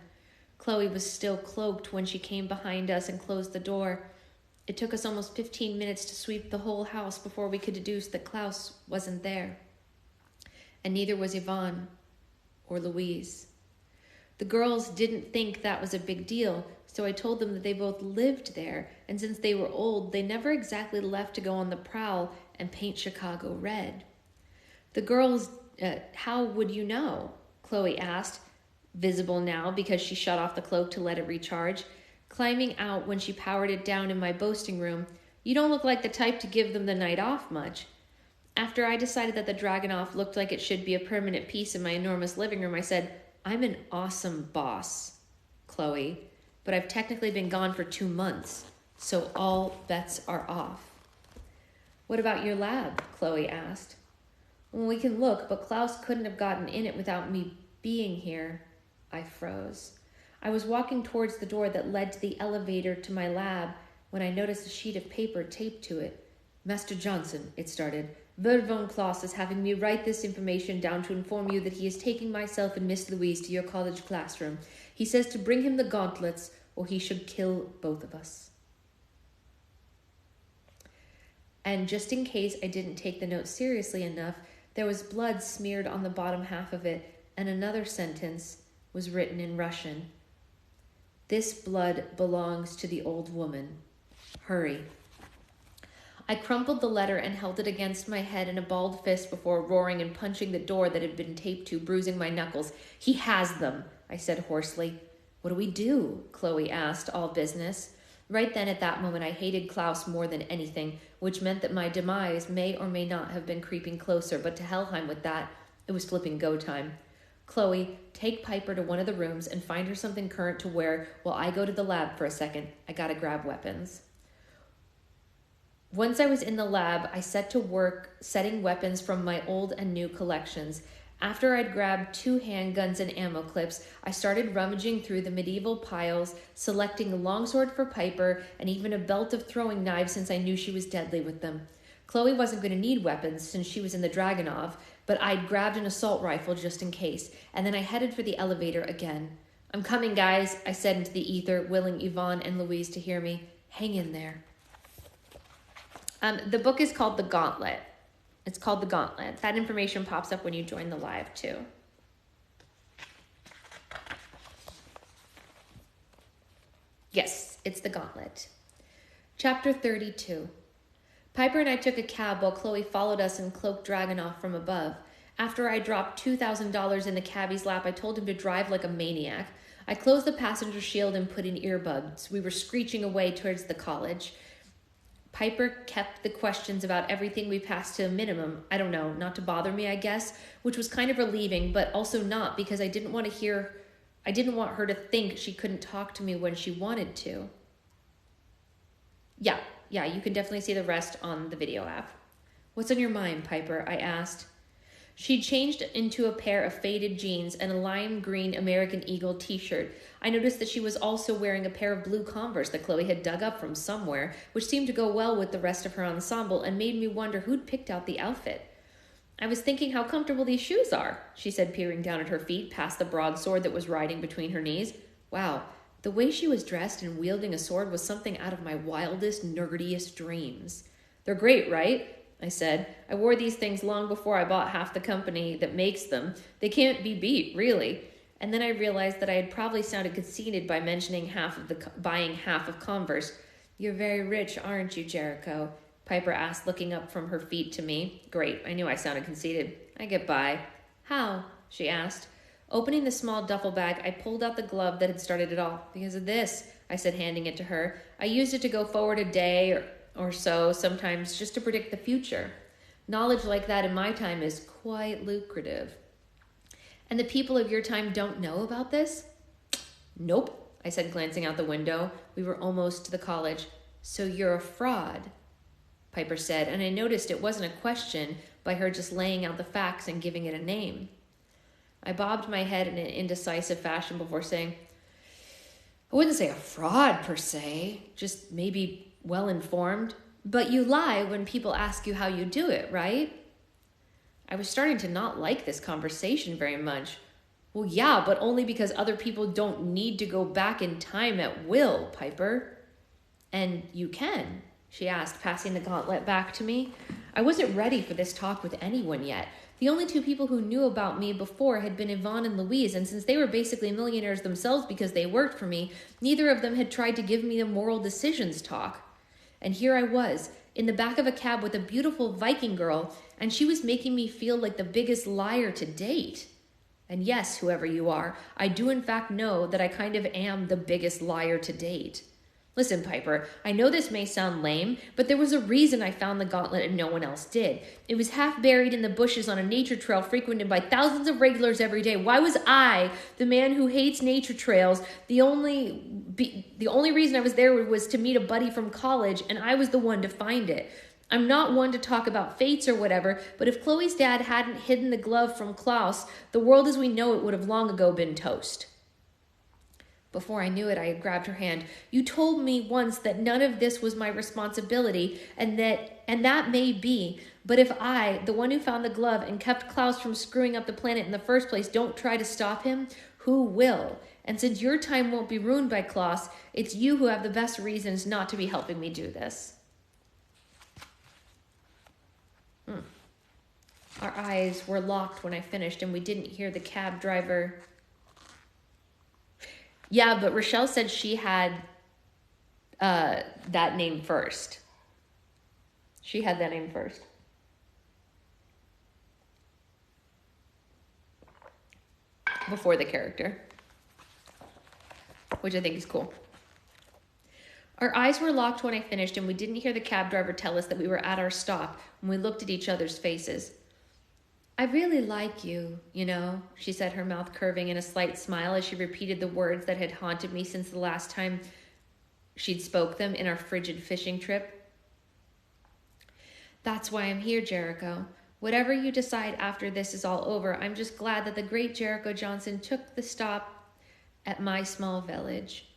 Chloe was still cloaked when she came behind us and closed the door. It took us almost 15 minutes to sweep the whole house before we could deduce that Klaus wasn't there. And neither was Yvonne or Louise. The girls didn't think that was a big deal, so I told them that they both lived there, and since they were old, they never exactly left to go on the prowl and paint Chicago red. The girls, how would you know? Chloe asked, visible now because she shut off the cloak to let it recharge. Climbing out when she powered it down in my boasting room, you don't look like the type to give them the night off much. After I decided that the Dragunov looked like it should be a permanent piece in my enormous living room, I said, I'm an awesome boss, Chloe, but I've technically been gone for 2 months, so all bets are off. What about your lab? Chloe asked. Well, we can look, but Klaus couldn't have gotten in it without me being here. I froze. I was walking towards the door that led to the elevator to my lab when I noticed a sheet of paper taped to it. Master Johnson, it started. Bert von Klaus is having me write this information down to inform you that he is taking myself and Miss Louise to your college classroom. He says to bring him the gauntlets, or he should kill both of us. And just in case I didn't take the note seriously enough, there was blood smeared on the bottom half of it, and another sentence was written in Russian. This blood belongs to the old woman. Hurry. I crumpled the letter and held it against my head in a balled fist before roaring and punching the door that had been taped to, bruising my knuckles. He has them, I said hoarsely. What do we do? Chloe asked, all business. Right then at that moment I hated Klaus more than anything, which meant that my demise may or may not have been creeping closer, but to Helheim with that, it was flipping go time. Chloe, take Piper to one of the rooms and find her something current to wear while I go to the lab for a second. I gotta grab weapons. Once I was in the lab, I set to work setting weapons from my old and new collections. After I'd grabbed 2 handguns and ammo clips, I started rummaging through the medieval piles, selecting a longsword for Piper and even a belt of throwing knives since I knew she was deadly with them. Chloe wasn't going to need weapons since she was in the Dragonov, but I'd grabbed an assault rifle just in case, and then I headed for the elevator again. "I'm coming, guys," I said into the ether, willing Yvonne and Louise to hear me. "Hang in there." The book is called The Gauntlet. It's called The Gauntlet. That information pops up when you join the live, too. Yes, it's The Gauntlet. Chapter 32. Piper and I took a cab while Chloe followed us in cloaked Dragonov from above. After I dropped $2,000 in the cabbie's lap, I told him to drive like a maniac. I closed the passenger shield and put in earbuds. We were screeching away towards the college. Piper kept the questions about everything we passed to a minimum. I don't know, not to bother me, I guess, which was kind of relieving, but also not, because I didn't want her to think she couldn't talk to me when she wanted to. Yeah, you can definitely see the rest on the video app. "What's on your mind, Piper?" I asked. She changed into a pair of faded jeans and a lime green American Eagle t-shirt. I noticed that she was also wearing a pair of blue Converse that Chloe had dug up from somewhere, which seemed to go well with the rest of her ensemble and made me wonder who'd picked out the outfit. "I was thinking how comfortable these shoes are," she said, peering down at her feet past the broadsword that was riding between her knees. Wow, the way she was dressed and wielding a sword was something out of my wildest, nerdiest dreams. "They're great, right?" I said. "I wore these things long before I bought half the company that makes them. They can't be beat, really." And then I realized that I had probably sounded conceited by mentioning buying half of Converse. "You're very rich, aren't you, Jericho?" Piper asked, looking up from her feet to me. Great, I knew I sounded conceited. "I get by." "How?" she asked. Opening the small duffel bag, I pulled out the glove that had started it all. "Because of this," I said, handing it to her. "I used it to go forward a day or so, sometimes just to predict the future. Knowledge like that in my time is quite lucrative." "And the people of your time don't know about this?" "Nope," I said, glancing out the window. We were almost to the college. "So you're a fraud," Piper said, and I noticed it wasn't a question by her just laying out the facts and giving it a name. I bobbed my head in an indecisive fashion before saying, "I wouldn't say a fraud per se, just maybe well-informed. But you lie when people ask you how you do it, right?" I was starting to not like this conversation very much. "Well, yeah, but only because other people don't need to go back in time at will, Piper." "And you can?" she asked, passing the gauntlet back to me. I wasn't ready for this talk with anyone yet. The only two people who knew about me before had been Yvonne and Louise, and since they were basically millionaires themselves because they worked for me, neither of them had tried to give me a moral decisions talk. And here I was, in the back of a cab with a beautiful Viking girl, and she was making me feel like the biggest liar to date. And yes, whoever you are, I do in fact know that I kind of am the biggest liar to date. Listen, Piper, I know this may sound lame, but there was a reason I found the gauntlet and no one else did. It was half buried in the bushes on a nature trail frequented by thousands of regulars every day. Why was I, the man who hates nature trails, the only reason I was there was to meet a buddy from college, and I was the one to find it. I'm not one to talk about fates or whatever, but if Chloe's dad hadn't hidden the glove from Klaus, the world as we know it would have long ago been toast. Before I knew it, I had grabbed her hand. "You told me once that none of this was my responsibility, and that may be. But if I, the one who found the glove and kept Klaus from screwing up the planet in the first place, don't try to stop him, who will? And since your time won't be ruined by Klaus, it's you who have the best reasons not to be helping me do this." Our eyes were locked when I finished, and we didn't hear the cab driver. Yeah, but Rochelle said she had that name first. She had that name first. Before the character. Which I think is cool. Our eyes were locked when I finished, and we didn't hear the cab driver tell us that we were at our stop when we looked at each other's faces. "I really like you, you know," she said, her mouth curving in a slight smile as she repeated the words that had haunted me since the last time she'd spoke them in our frigid fishing trip. "That's why I'm here, Jericho. Whatever you decide after this is all over, I'm just glad that the great Jericho Johnson took the stop at my small village."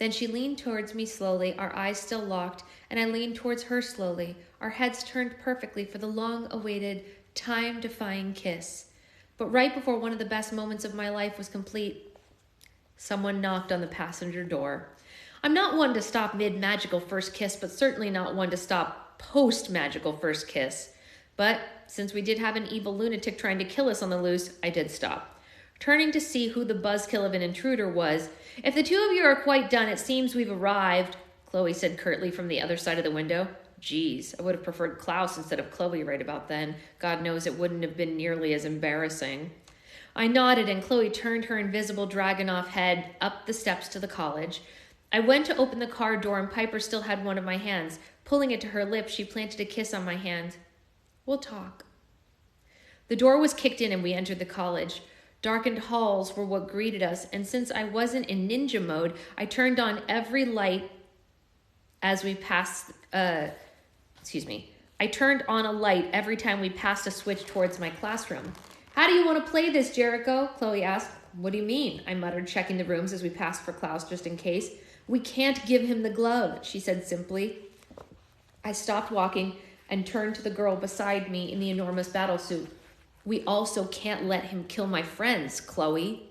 Then she leaned towards me slowly, our eyes still locked, and I leaned towards her slowly, our heads turned perfectly for the long-awaited, time-defying kiss. But right before one of the best moments of my life was complete, someone knocked on the passenger door. I'm not one to stop mid-magical first kiss, but certainly not one to stop post-magical first kiss. But since we did have an evil lunatic trying to kill us on the loose, I did stop. Turning to see who the buzzkill of an intruder was. If the two of you are quite done, it seems we've arrived, Chloe said curtly from the other side of the window. Geez, I would have preferred Klaus instead of Chloe right about then. God knows it wouldn't have been nearly as embarrassing. I nodded and Chloe turned her invisible Dragunov head up the steps to the college. I went to open the car door and Piper still had one of my hands. Pulling it to her lips, she planted a kiss on my hand. We'll talk. The door was kicked in and we entered the college. Darkened halls were what greeted us, and since I wasn't in ninja mode, I turned on every light as we passed, I turned on a light every time we passed a switch towards my classroom. How do you want to play this, Jericho? Chloe asked. What do you mean? I muttered, checking the rooms as we passed for Klaus just in case. We can't give him the glove, she said simply. I stopped walking and turned to the girl beside me in the enormous battlesuit. We also can't let him kill my friends, Chloe.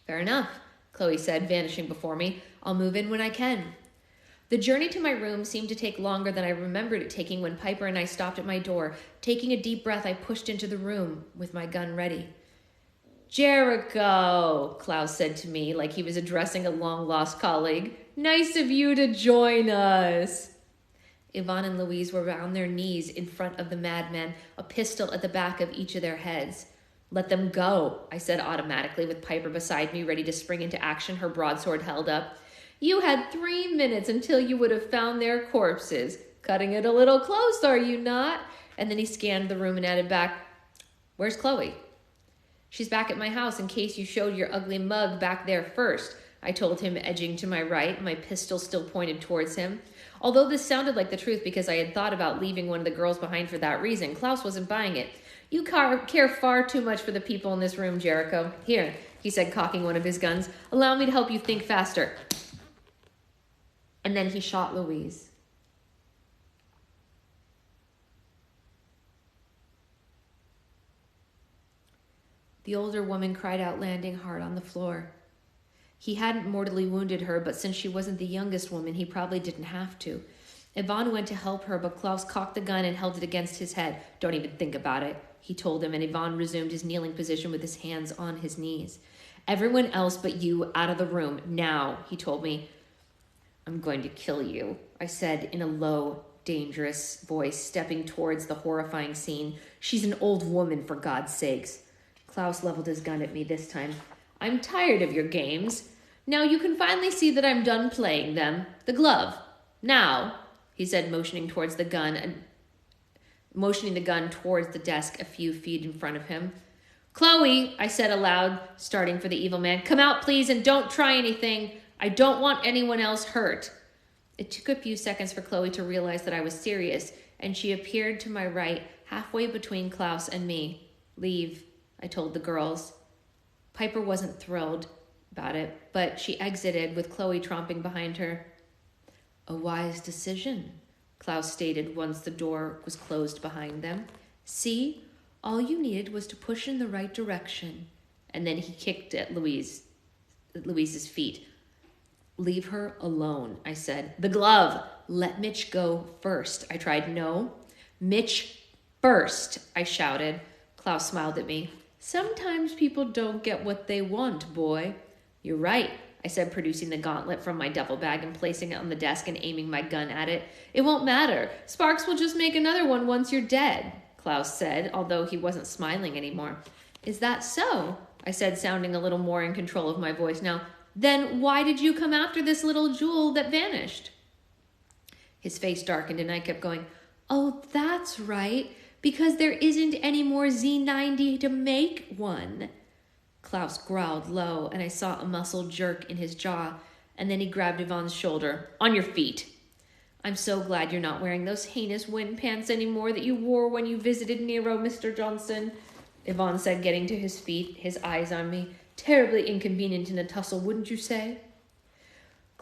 Fair enough, Chloe said, vanishing before me. I'll move in when I can. The journey to my room seemed to take longer than I remembered it taking when Piper and I stopped at my door. Taking a deep breath, I pushed into the room with my gun ready. Jericho, Klaus said to me like he was addressing a long-lost colleague. Nice of you to join us. Yvonne and Louise were on their knees in front of the madman, a pistol at the back of each of their heads. Let them go, I said automatically with Piper beside me, ready to spring into action, her broadsword held up. You had 3 minutes until you would have found their corpses. Cutting it a little close, are you not? And then he scanned the room and added back, Where's Chloe? She's back at my house in case you showed your ugly mug back there first, I told him, edging to my right, my pistol still pointed towards him. Although this sounded like the truth because I had thought about leaving one of the girls behind for that reason, Klaus wasn't buying it. You care far too much for the people in this room, Jericho. Here, he said, cocking one of his guns. Allow me to help you think faster. And then he shot Louise. The older woman cried out, landing hard on the floor. He hadn't mortally wounded her, but since she wasn't the youngest woman, he probably didn't have to. Yvonne went to help her, but Klaus cocked the gun and held it against his head. Don't even think about it, he told him, and Yvonne resumed his kneeling position with his hands on his knees. Everyone else but you out of the room, now, he told me. I'm going to kill you, I said in a low, dangerous voice, stepping towards the horrifying scene. She's an old woman, for God's sakes. Klaus leveled his gun at me this time. I'm tired of your games. Now you can finally see that I'm done playing them. The glove. Now, he said, motioning the gun towards the desk a few feet in front of him. Chloe, I said aloud, starting for the evil man, come out, please, and don't try anything. I don't want anyone else hurt. It took a few seconds for Chloe to realize that I was serious, and she appeared to my right, halfway between Klaus and me. Leave, I told the girls. Piper wasn't thrilled about it, but she exited with Chloe tromping behind her. A wise decision, Klaus stated once the door was closed behind them. See, all you needed was to push in the right direction. And then he kicked at Louise's feet. Leave her alone, I said. The glove. Let Mitch go first. I tried. No. Mitch first, I shouted. Klaus smiled at me. Sometimes people don't get what they want, boy. You're right, I said, producing the gauntlet from my duffel bag and placing it on the desk and aiming my gun at it. It won't matter. Sparks will just make another one once you're dead, Klaus said, although he wasn't smiling anymore. Is that so? I said, sounding a little more in control of my voice now. Then why did you come after this little jewel that vanished? His face darkened and I kept going, Oh, that's right, because there isn't any more Z90 to make one. Klaus growled low, and I saw a muscle jerk in his jaw, and then he grabbed Yvonne's shoulder. On your feet. I'm so glad you're not wearing those heinous wind pants anymore that you wore when you visited Nero, Mr. Johnson, Yvonne said, getting to his feet, his eyes on me. Terribly inconvenient in a tussle, wouldn't you say?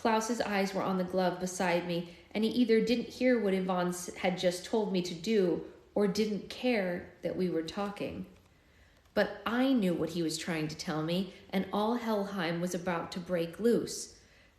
Klaus's eyes were on the glove beside me, and he either didn't hear what Yvonne had just told me to do or didn't care that we were talking. But I knew what he was trying to tell me, and all Helheim was about to break loose.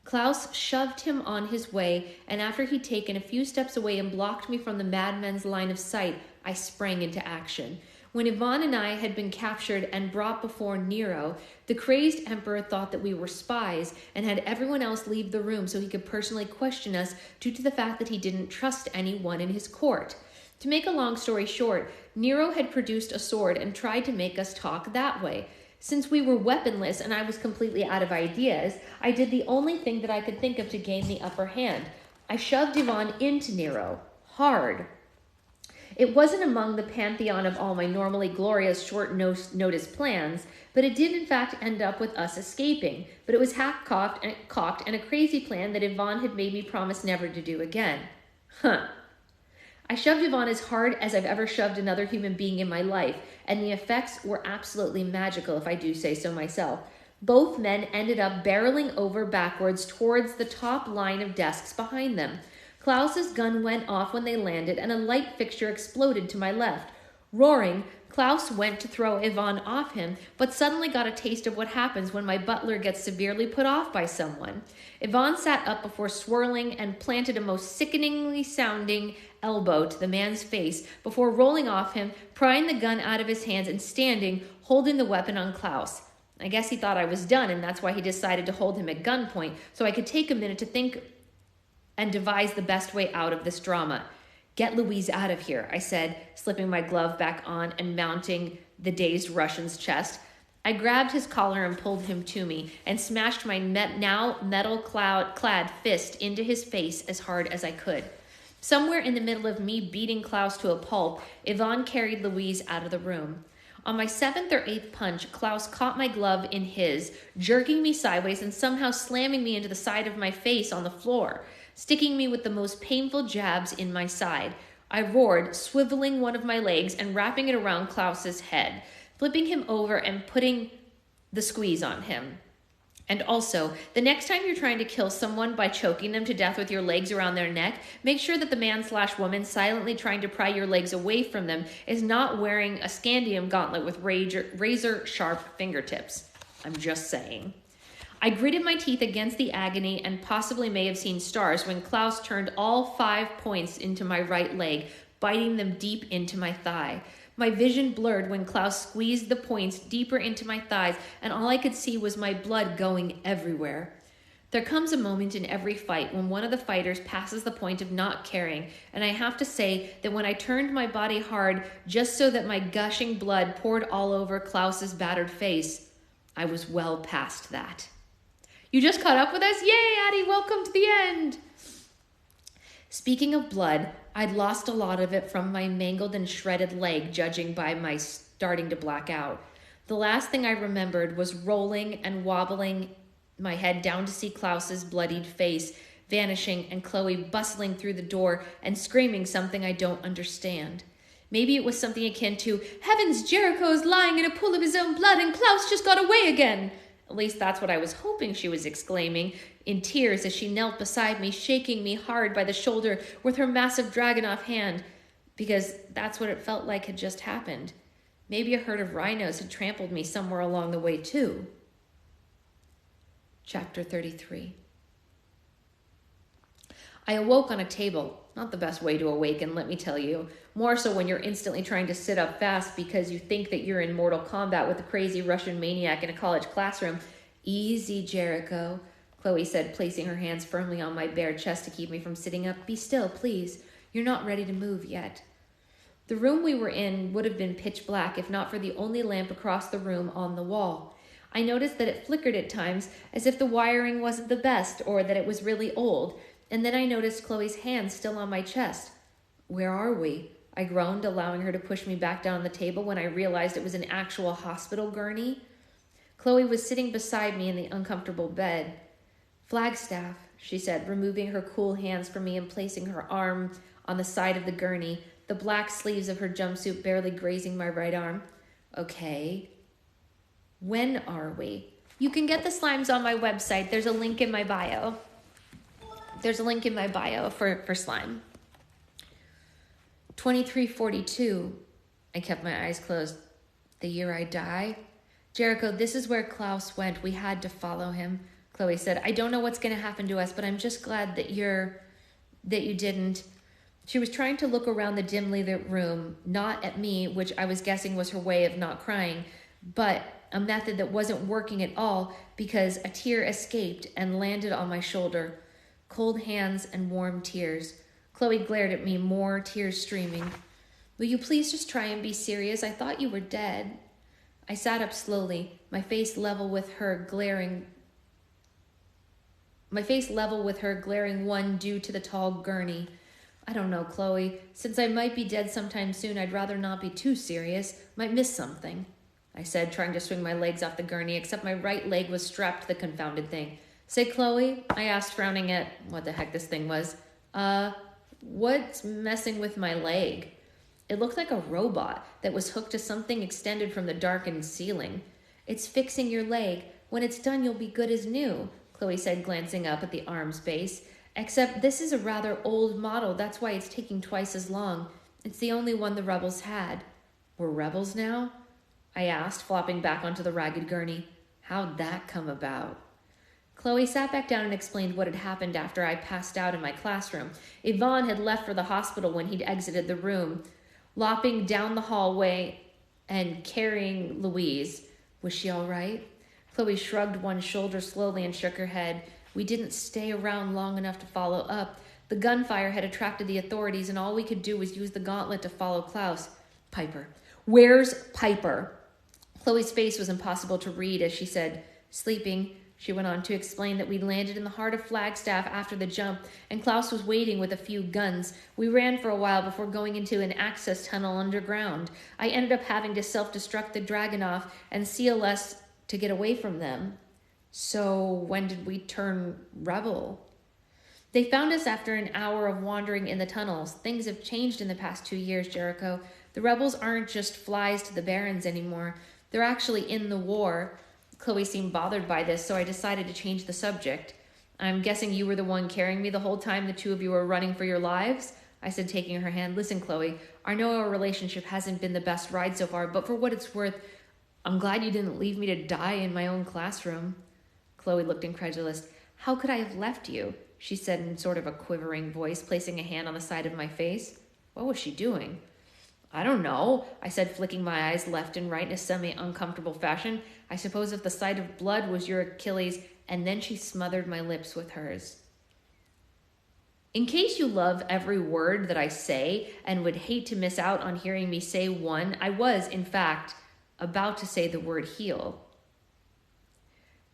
Klaus shoved him on his way, and after he'd taken a few steps away and blocked me from the madman's line of sight, I sprang into action. When Yvonne and I had been captured and brought before Nero, the crazed emperor thought that we were spies and had everyone else leave the room so he could personally question us due to the fact that he didn't trust anyone in his court. To make a long story short, Nero had produced a sword and tried to make us talk that way. Since we were weaponless and I was completely out of ideas, I did the only thing that I could think of to gain the upper hand. I shoved Yvonne into Nero, hard. It wasn't among the pantheon of all my normally glorious short-notice plans, but it did in fact end up with us escaping. But it was half-cocked and a crazy plan that Yvonne had made me promise never to do again. I shoved Yvonne as hard as I've ever shoved another human being in my life, and the effects were absolutely magical, if I do say so myself. Both men ended up barreling over backwards towards the top line of desks behind them. Klaus's gun went off when they landed, and a light fixture exploded to my left. Roaring, Klaus went to throw Yvonne off him, but suddenly got a taste of what happens when my butler gets severely put off by someone. Yvonne sat up before swirling and planted a most sickeningly sounding elbow to the man's face before rolling off him, prying the gun out of his hands and standing, holding the weapon on Klaus. I guess he thought I was done, and that's why he decided to hold him at gunpoint, so I could take a minute to think and devise the best way out of this drama. "Get Louise out of here," I said, slipping my glove back on and mounting the dazed Russian's chest. I grabbed his collar and pulled him to me and smashed my now metal-clad fist into his face as hard as I could. Somewhere in the middle of me beating Klaus to a pulp, Yvonne carried Louise out of the room. On my 7th or 8th punch, Klaus caught my glove in his, jerking me sideways and somehow slamming me into the side of my face on the floor, sticking me with the most painful jabs in my side. I roared, swiveling one of my legs and wrapping it around Klaus's head, flipping him over and putting the squeeze on him. And also, the next time you're trying to kill someone by choking them to death with your legs around their neck, make sure that the man/woman silently trying to pry your legs away from them is not wearing a scandium gauntlet with razor-sharp fingertips. I'm just saying. I gritted my teeth against the agony and possibly may have seen stars when Klaus turned all 5 points into my right leg, biting them deep into my thigh. My vision blurred when Klaus squeezed the points deeper into my thighs, and all I could see was my blood going everywhere. There comes a moment in every fight when one of the fighters passes the point of not caring, and I have to say that when I turned my body hard just so that my gushing blood poured all over Klaus's battered face, I was well past that. "You just caught up with us? Yay, Addie, welcome to the end!" Speaking of blood, I'd lost a lot of it from my mangled and shredded leg, judging by my starting to black out. The last thing I remembered was rolling and wobbling my head down to see Klaus's bloodied face vanishing and Chloe bustling through the door and screaming something I don't understand. Maybe it was something akin to, "Heavens, Jericho's lying in a pool of his own blood and Klaus just got away again." At least that's what I was hoping she was exclaiming, in tears as she knelt beside me, shaking me hard by the shoulder with her massive Dragunov hand, because that's what it felt like had just happened. Maybe a herd of rhinos had trampled me somewhere along the way, too. Chapter 33. I awoke on a table. Not the best way to awaken, let me tell you. More so when you're instantly trying to sit up fast because you think that you're in mortal combat with a crazy Russian maniac in a college classroom. "Easy, Jericho," Chloe said, placing her hands firmly on my bare chest to keep me from sitting up. "Be still, please. You're not ready to move yet." The room we were in would have been pitch black if not for the only lamp across the room on the wall. I noticed that it flickered at times as if the wiring wasn't the best or that it was really old. And then I noticed Chloe's hand still on my chest. "Where are we?" I groaned, allowing her to push me back down on the table when I realized it was an actual hospital gurney. Chloe was sitting beside me in the uncomfortable bed. "Flagstaff," she said, removing her cool hands from me and placing her arm on the side of the gurney, the black sleeves of her jumpsuit barely grazing my right arm. "Okay. When are we?" "You can get the slimes on my website. There's a link in my bio." There's a link in my bio for slime. 2342. I kept my eyes closed. The year I die? Jericho, this is where Klaus went. We had to follow him. Chloe said, I don't know what's going to happen to us, but I'm just glad that you didn't. She was trying to look around the dimly lit room, not at me, which I was guessing was her way of not crying, but a method that wasn't working at all because a tear escaped and landed on my shoulder. Cold hands and warm tears. Chloe glared at me, more tears streaming. Will you please just try and be serious? I thought you were dead. I sat up slowly, my face level with her glaring one due to the tall gurney. I don't know, Chloe. Since I might be dead sometime soon, I'd rather not be too serious. Might miss something, I said, trying to swing my legs off the gurney, except my right leg was strapped to the confounded thing. Say, Chloe? I asked, frowning at what the heck this thing was. What's messing with my leg? It looked like a robot that was hooked to something extended from the darkened ceiling. It's fixing your leg. When it's done, you'll be good as new, Chloe said, glancing up at the arm's base. Except this is a rather old model. That's why it's taking twice as long. It's the only one the rebels had. We're rebels now? I asked, flopping back onto the ragged gurney. How'd that come about? Chloe sat back down and explained what had happened after I passed out in my classroom. Yvonne had left for the hospital when he'd exited the room, lopping down the hallway and carrying Louise. Was she all right? Chloe shrugged one shoulder slowly and shook her head. We didn't stay around long enough to follow up. The gunfire had attracted the authorities, and all we could do was use the gauntlet to follow Klaus. Piper. Where's Piper? Chloe's face was impossible to read as she said, sleeping. She went on to explain that we'd landed in the heart of Flagstaff after the jump, and Klaus was waiting with a few guns. We ran for a while before going into an access tunnel underground. I ended up having to self-destruct the Dragunov and CLS to get away from them. So when did we turn rebel? They found us after an hour of wandering in the tunnels. Things have changed in the past 2 years, Jericho. The rebels aren't just flies to the barons anymore. They're actually in the war. Chloe seemed bothered by this, so I decided to change the subject. I'm guessing you were the one carrying me the whole time the two of you were running for your lives? I said, taking her hand. Listen, Chloe, I know our relationship hasn't been the best ride so far, but for what it's worth, I'm glad you didn't leave me to die in my own classroom. Chloe looked incredulous. How could I have left you? She said in sort of a quivering voice, placing a hand on the side of my face. What was she doing? I don't know, I said, flicking my eyes left and right in a semi-uncomfortable fashion. I suppose if the sight of blood was your Achilles, and then she smothered my lips with hers. In case you love every word that I say and would hate to miss out on hearing me say one, I was, in fact, about to say the word heal.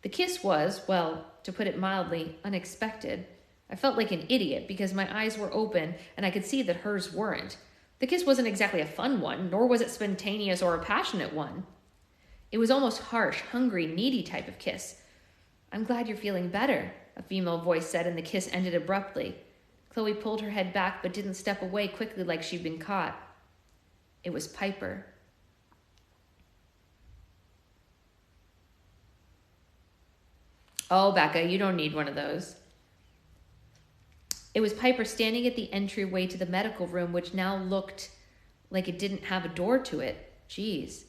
The kiss was, well, to put it mildly, unexpected. I felt like an idiot because my eyes were open and I could see that hers weren't. The kiss wasn't exactly a fun one, nor was it spontaneous or a passionate one. It was almost harsh, hungry, needy type of kiss. I'm glad you're feeling better, a female voice said, and the kiss ended abruptly. Chloe pulled her head back but didn't step away quickly like she'd been caught. It was Piper. Oh, Becca, you don't need one of those. It was Piper standing at the entryway to the medical room, which now looked like it didn't have a door to it. Geez,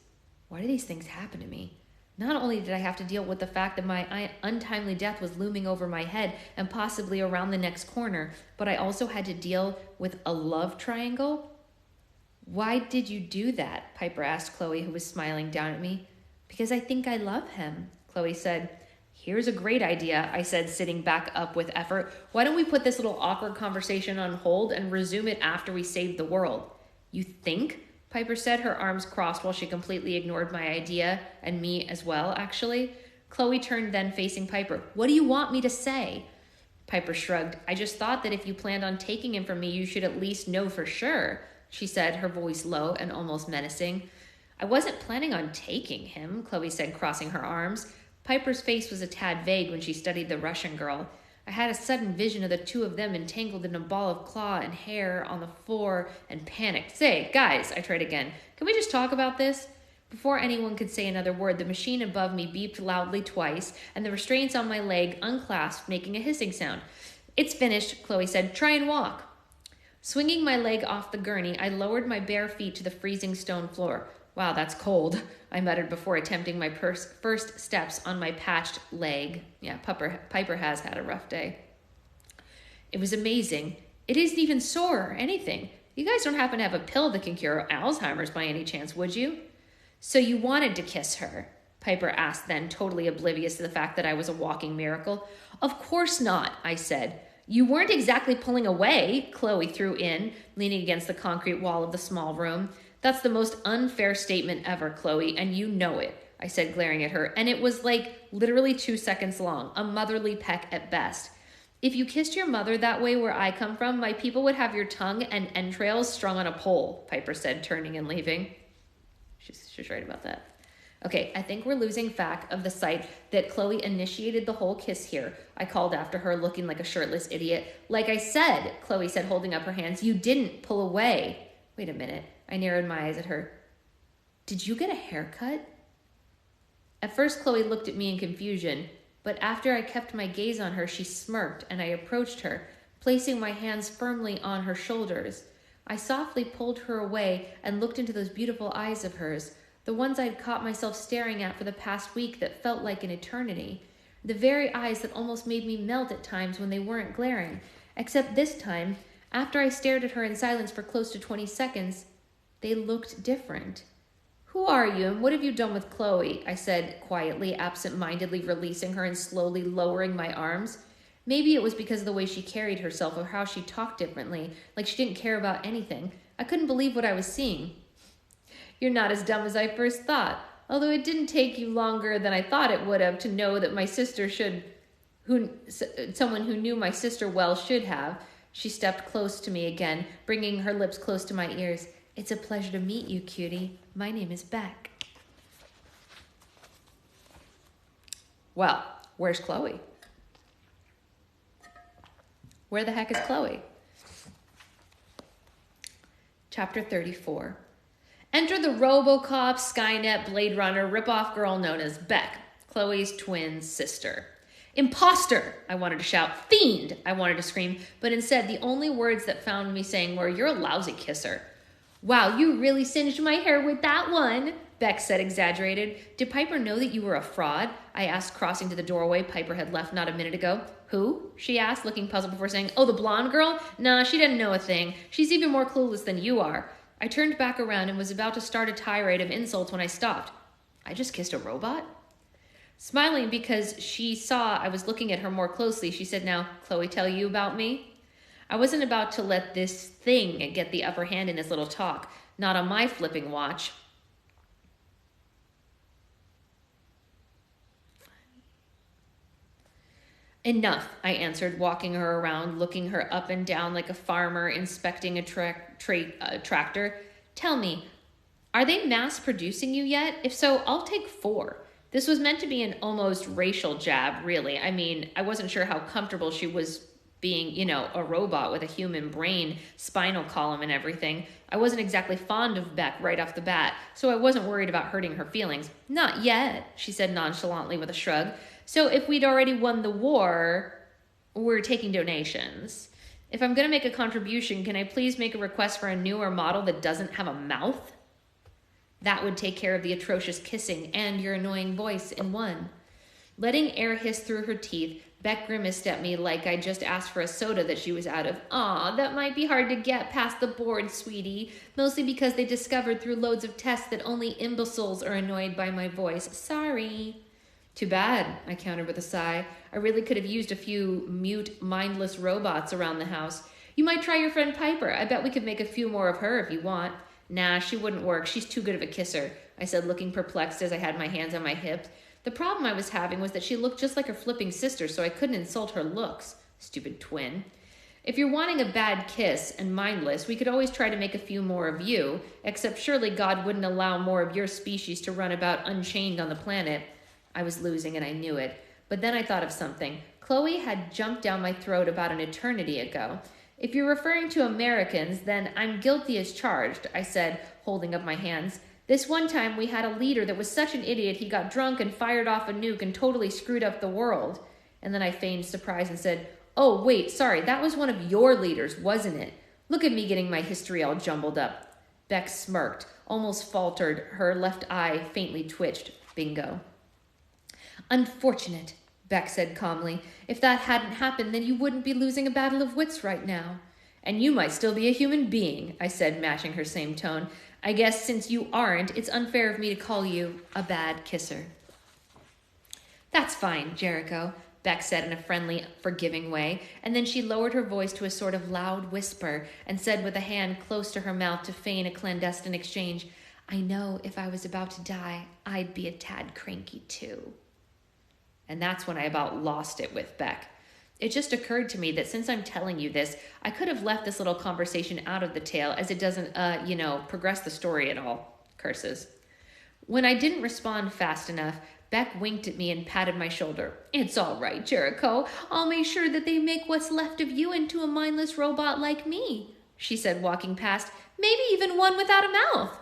why do these things happen to me? Not only did I have to deal with the fact that my untimely death was looming over my head and possibly around the next corner, but I also had to deal with a love triangle. Why did you do that? Piper asked Chloe, who was smiling down at me. Because I think I love him, Chloe said. Here's a great idea, I said, sitting back up with effort. Why don't we put this little awkward conversation on hold and resume it after we save the world? You think? Piper said, her arms crossed while she completely ignored my idea, and me as well, actually. Chloe turned then, facing Piper. What do you want me to say? Piper shrugged. I just thought that if you planned on taking him from me, you should at least know for sure, she said, her voice low and almost menacing. I wasn't planning on taking him, Chloe said, crossing her arms. Piper's face was a tad vague when she studied the Russian girl. I had a sudden vision of the two of them entangled in a ball of claw and hair on the floor and panicked. Say, guys, I tried again. Can we just talk about this? Before anyone could say another word, the machine above me beeped loudly twice, and the restraints on my leg unclasped, making a hissing sound. It's finished, Chloe said. Try and walk. Swinging my leg off the gurney, I lowered my bare feet to the freezing stone floor. Wow, that's cold, I muttered before attempting my first steps on my patched leg. Yeah, Piper has had a rough day. It was amazing. It isn't even sore or anything. You guys don't happen to have a pill that can cure Alzheimer's by any chance, would you? So you wanted to kiss her? Piper asked then, totally oblivious to the fact that I was a walking miracle. Of course not, I said. You weren't exactly pulling away, Chloe threw in, leaning against the concrete wall of the small room. That's the most unfair statement ever, Chloe, and you know it, I said, glaring at her. And it was like literally 2 seconds long, a motherly peck at best. If you kissed your mother that way where I come from, my people would have your tongue and entrails strung on a pole, Piper said, turning and leaving. She's right about that. Okay, I think we're losing track of the sight that Chloe initiated the whole kiss here. I called after her, looking like a shirtless idiot. Like I said, Chloe said, holding up her hands, you didn't pull away. Wait a minute. I narrowed my eyes at her. Did you get a haircut? At first, Chloe looked at me in confusion, but after I kept my gaze on her, she smirked, and I approached her, placing my hands firmly on her shoulders. I softly pulled her away and looked into those beautiful eyes of hers, the ones I'd caught myself staring at for the past week that felt like an eternity. The very eyes that almost made me melt at times when they weren't glaring. Except this time, after I stared at her in silence for close to 20 seconds, they looked different. Who are you and what have you done with Chloe? I said quietly, absent-mindedly releasing her and slowly lowering my arms. Maybe it was because of the way she carried herself or how she talked differently, like she didn't care about anything. I couldn't believe what I was seeing. You're not as dumb as I first thought, although it didn't take you longer than I thought it would have to know that my sister someone who knew my sister well should have. She stepped close to me again, bringing her lips close to my ears. It's a pleasure to meet you, cutie. My name is Beck. Well, where's Chloe? Where the heck is Chloe? Chapter 34. Enter the RoboCop, Skynet, Blade Runner, ripoff girl known as Beck, Chloe's twin sister. Imposter, I wanted to shout. Fiend, I wanted to scream, but instead the only words that found me saying were, you're a lousy kisser. Wow, you really singed my hair with that one, Beck said, exaggerated. Did Piper know that you were a fraud? I asked, crossing to the doorway Piper had left not a minute ago. Who? She asked, looking puzzled before saying, oh, the blonde girl? Nah, she didn't know a thing. She's even more clueless than you are. I turned back around and was about to start a tirade of insults when I stopped. I just kissed a robot? Smiling because she saw I was looking at her more closely, she said, now, Chloe tell you about me? I wasn't about to let this thing get the upper hand in this little talk. Not on my flipping watch. Enough, I answered, walking her around, looking her up and down like a farmer inspecting a tractor. Tell me, are they mass producing you yet? If so, I'll take 4. This was meant to be an almost racial jab, really. I mean, I wasn't sure how comfortable she was being, a robot with a human brain, spinal column and everything. I wasn't exactly fond of Beck right off the bat, so I wasn't worried about hurting her feelings. Not yet, she said nonchalantly with a shrug. So if we'd already won the war, we're taking donations. If I'm going to make a contribution, can I please make a request for a newer model that doesn't have a mouth? That would take care of the atrocious kissing and your annoying voice in one. Letting air hiss through her teeth, Beck grimaced at me like I just asked for a soda that she was out of. Aw, that might be hard to get past the board, sweetie. Mostly because they discovered through loads of tests that only imbeciles are annoyed by my voice. Sorry. Too bad, I countered with a sigh. I really could have used a few mute, mindless robots around the house. You might try your friend Piper. I bet we could make a few more of her if you want. Nah, she wouldn't work. She's too good of a kisser, I said, looking perplexed as I had my hands on my hips. The problem I was having was that she looked just like her flipping sister, so I couldn't insult her looks. Stupid twin. If you're wanting a bad kiss and mindless, we could always try to make a few more of you, except surely God wouldn't allow more of your species to run about unchained on the planet. I was losing and I knew it. But then I thought of something. Chloe had jumped down my throat about an eternity ago. If you're referring to Americans, then I'm guilty as charged, I said, holding up my hands. This one time we had a leader that was such an idiot he got drunk and fired off a nuke and totally screwed up the world. And then I feigned surprise and said, Oh, wait, sorry, that was one of your leaders, wasn't it? Look at me getting my history all jumbled up. Beck smirked, almost faltered. Her left eye faintly twitched. Bingo. Unfortunate, Beck said calmly. If that hadn't happened, then you wouldn't be losing a battle of wits right now. And you might still be a human being, I said, matching her same tone. I guess since you aren't, it's unfair of me to call you a bad kisser. That's fine, Jericho, Beck said in a friendly, forgiving way, and then she lowered her voice to a sort of loud whisper and said with a hand close to her mouth to feign a clandestine exchange, I know if I was about to die, I'd be a tad cranky too. And that's when I about lost it with Beck. It just occurred to me that since I'm telling you this, I could have left this little conversation out of the tale as it doesn't, progress the story at all. Curses. When I didn't respond fast enough, Beck winked at me and patted my shoulder. It's all right, Jericho. I'll make sure that they make what's left of you into a mindless robot like me, she said, walking past, maybe even one without a mouth.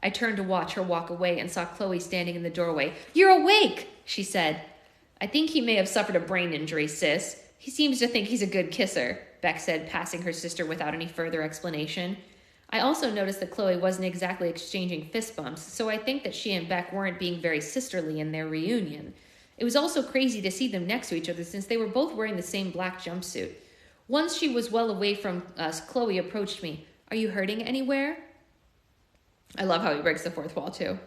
I turned to watch her walk away and saw Chloe standing in the doorway. You're awake, she said. I think he may have suffered a brain injury, sis. He seems to think he's a good kisser, Beck said, passing her sister without any further explanation. I also noticed that Chloe wasn't exactly exchanging fist bumps, so I think that she and Beck weren't being very sisterly in their reunion. It was also crazy to see them next to each other since they were both wearing the same black jumpsuit. Once she was well away from us, Chloe approached me. Are you hurting anywhere? I love how he breaks the fourth wall, too.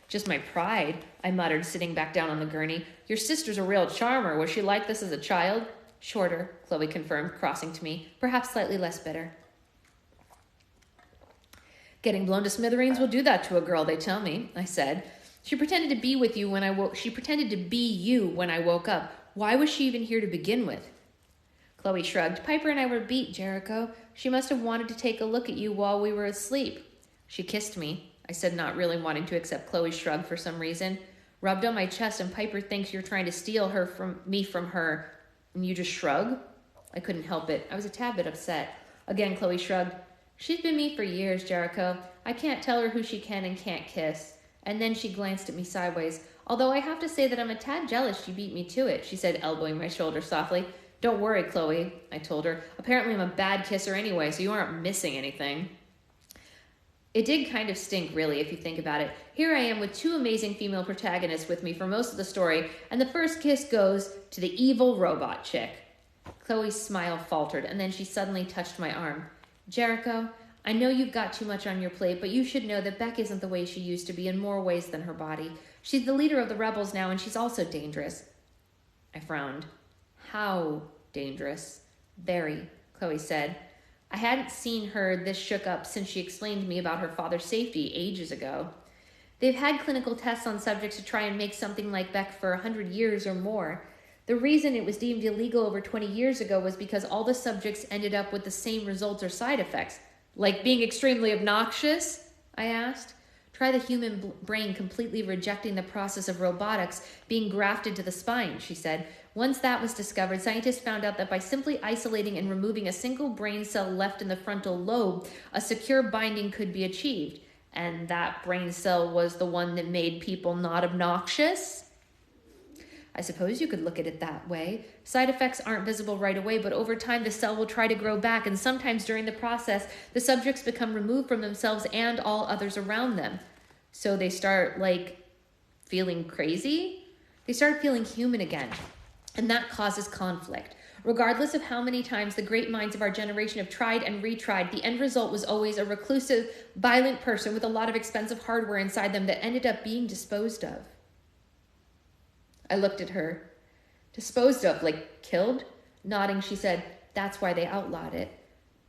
Just my pride, I muttered, sitting back down on the gurney. Your sister's a real charmer. Was she like this as a child? Shorter, Chloe confirmed, crossing to me. Perhaps slightly less bitter. Getting blown to smithereens will do that to a girl, they tell me, I said. She pretended to be you when I woke up. Why was she even here to begin with? Chloe shrugged. Piper and I were beat, Jericho. She must have wanted to take a look at you while we were asleep. She kissed me, I said, not really wanting to accept Chloe's shrug for some reason. Rubbed on my chest, and Piper thinks you're trying to steal her from her. And you just shrug? I couldn't help it. I was a tad bit upset. Again, Chloe shrugged. She's been me for years, Jericho. I can't tell her who she can and can't kiss. And then she glanced at me sideways. Although I have to say that I'm a tad jealous she beat me to it, she said, elbowing my shoulder softly. Don't worry, Chloe, I told her. Apparently I'm a bad kisser anyway, so you aren't missing anything. It did kind of stink, really, if you think about it. Here I am with two amazing female protagonists with me for most of the story, and the first kiss goes to the evil robot chick. Chloe's smile faltered, and then she suddenly touched my arm. Jericho, I know you've got too much on your plate, but you should know that Beck isn't the way she used to be in more ways than her body. She's the leader of the rebels now, and she's also dangerous. I frowned. How dangerous? Very, Chloe said. I hadn't seen her this shook up since she explained to me about her father's safety ages ago. They've had clinical tests on subjects to try and make something like Beck for 100 years or more. The reason it was deemed illegal over 20 years ago was because all the subjects ended up with the same results or side effects. Like being extremely obnoxious? I asked. Try the human brain completely rejecting the process of robotics being grafted to the spine, she said. Once that was discovered, scientists found out that by simply isolating and removing a single brain cell left in the frontal lobe, a secure binding could be achieved. And that brain cell was the one that made people not obnoxious? I suppose you could look at it that way. Side effects aren't visible right away, but over time the cell will try to grow back, and sometimes during the process, the subjects become removed from themselves and all others around them. So they start, feeling crazy? They start feeling human again, and that causes conflict. Regardless of how many times the great minds of our generation have tried and retried, the end result was always a reclusive, violent person with a lot of expensive hardware inside them that ended up being disposed of. I looked at her. Disposed of, killed? Nodding, she said, that's why they outlawed it.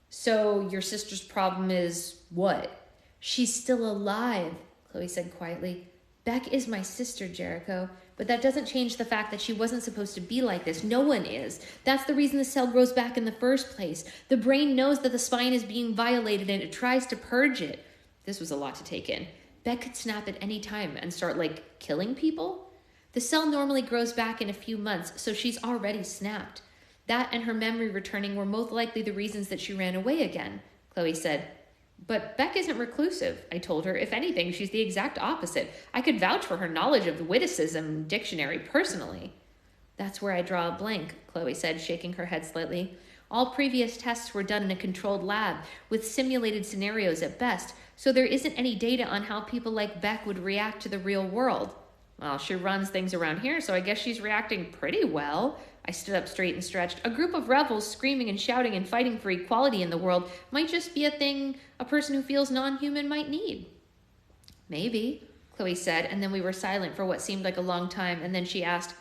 So your sister's problem is what? She's still alive, Chloe said quietly. Beck is my sister, Jericho, but that doesn't change the fact that she wasn't supposed to be like this. No one is. That's the reason the cell grows back in the first place. The brain knows that the spine is being violated and it tries to purge it. This was a lot to take in. Beck could snap at any time and start, killing people? The cell normally grows back in a few months, so she's already snapped. That and her memory returning were most likely the reasons that she ran away again, Chloe said. But Beck isn't reclusive, I told her. If anything, she's the exact opposite. I could vouch for her knowledge of the witticism dictionary personally. That's where I draw a blank, Chloe said, shaking her head slightly. All previous tests were done in a controlled lab, with simulated scenarios at best, so there isn't any data on how people like Beck would react to the real world. Well, she runs things around here, so I guess she's reacting pretty well. I stood up straight and stretched. A group of rebels screaming and shouting and fighting for equality in the world might just be a thing a person who feels non-human might need. Maybe, Chloe said, and then we were silent for what seemed like a long time, and then she asked,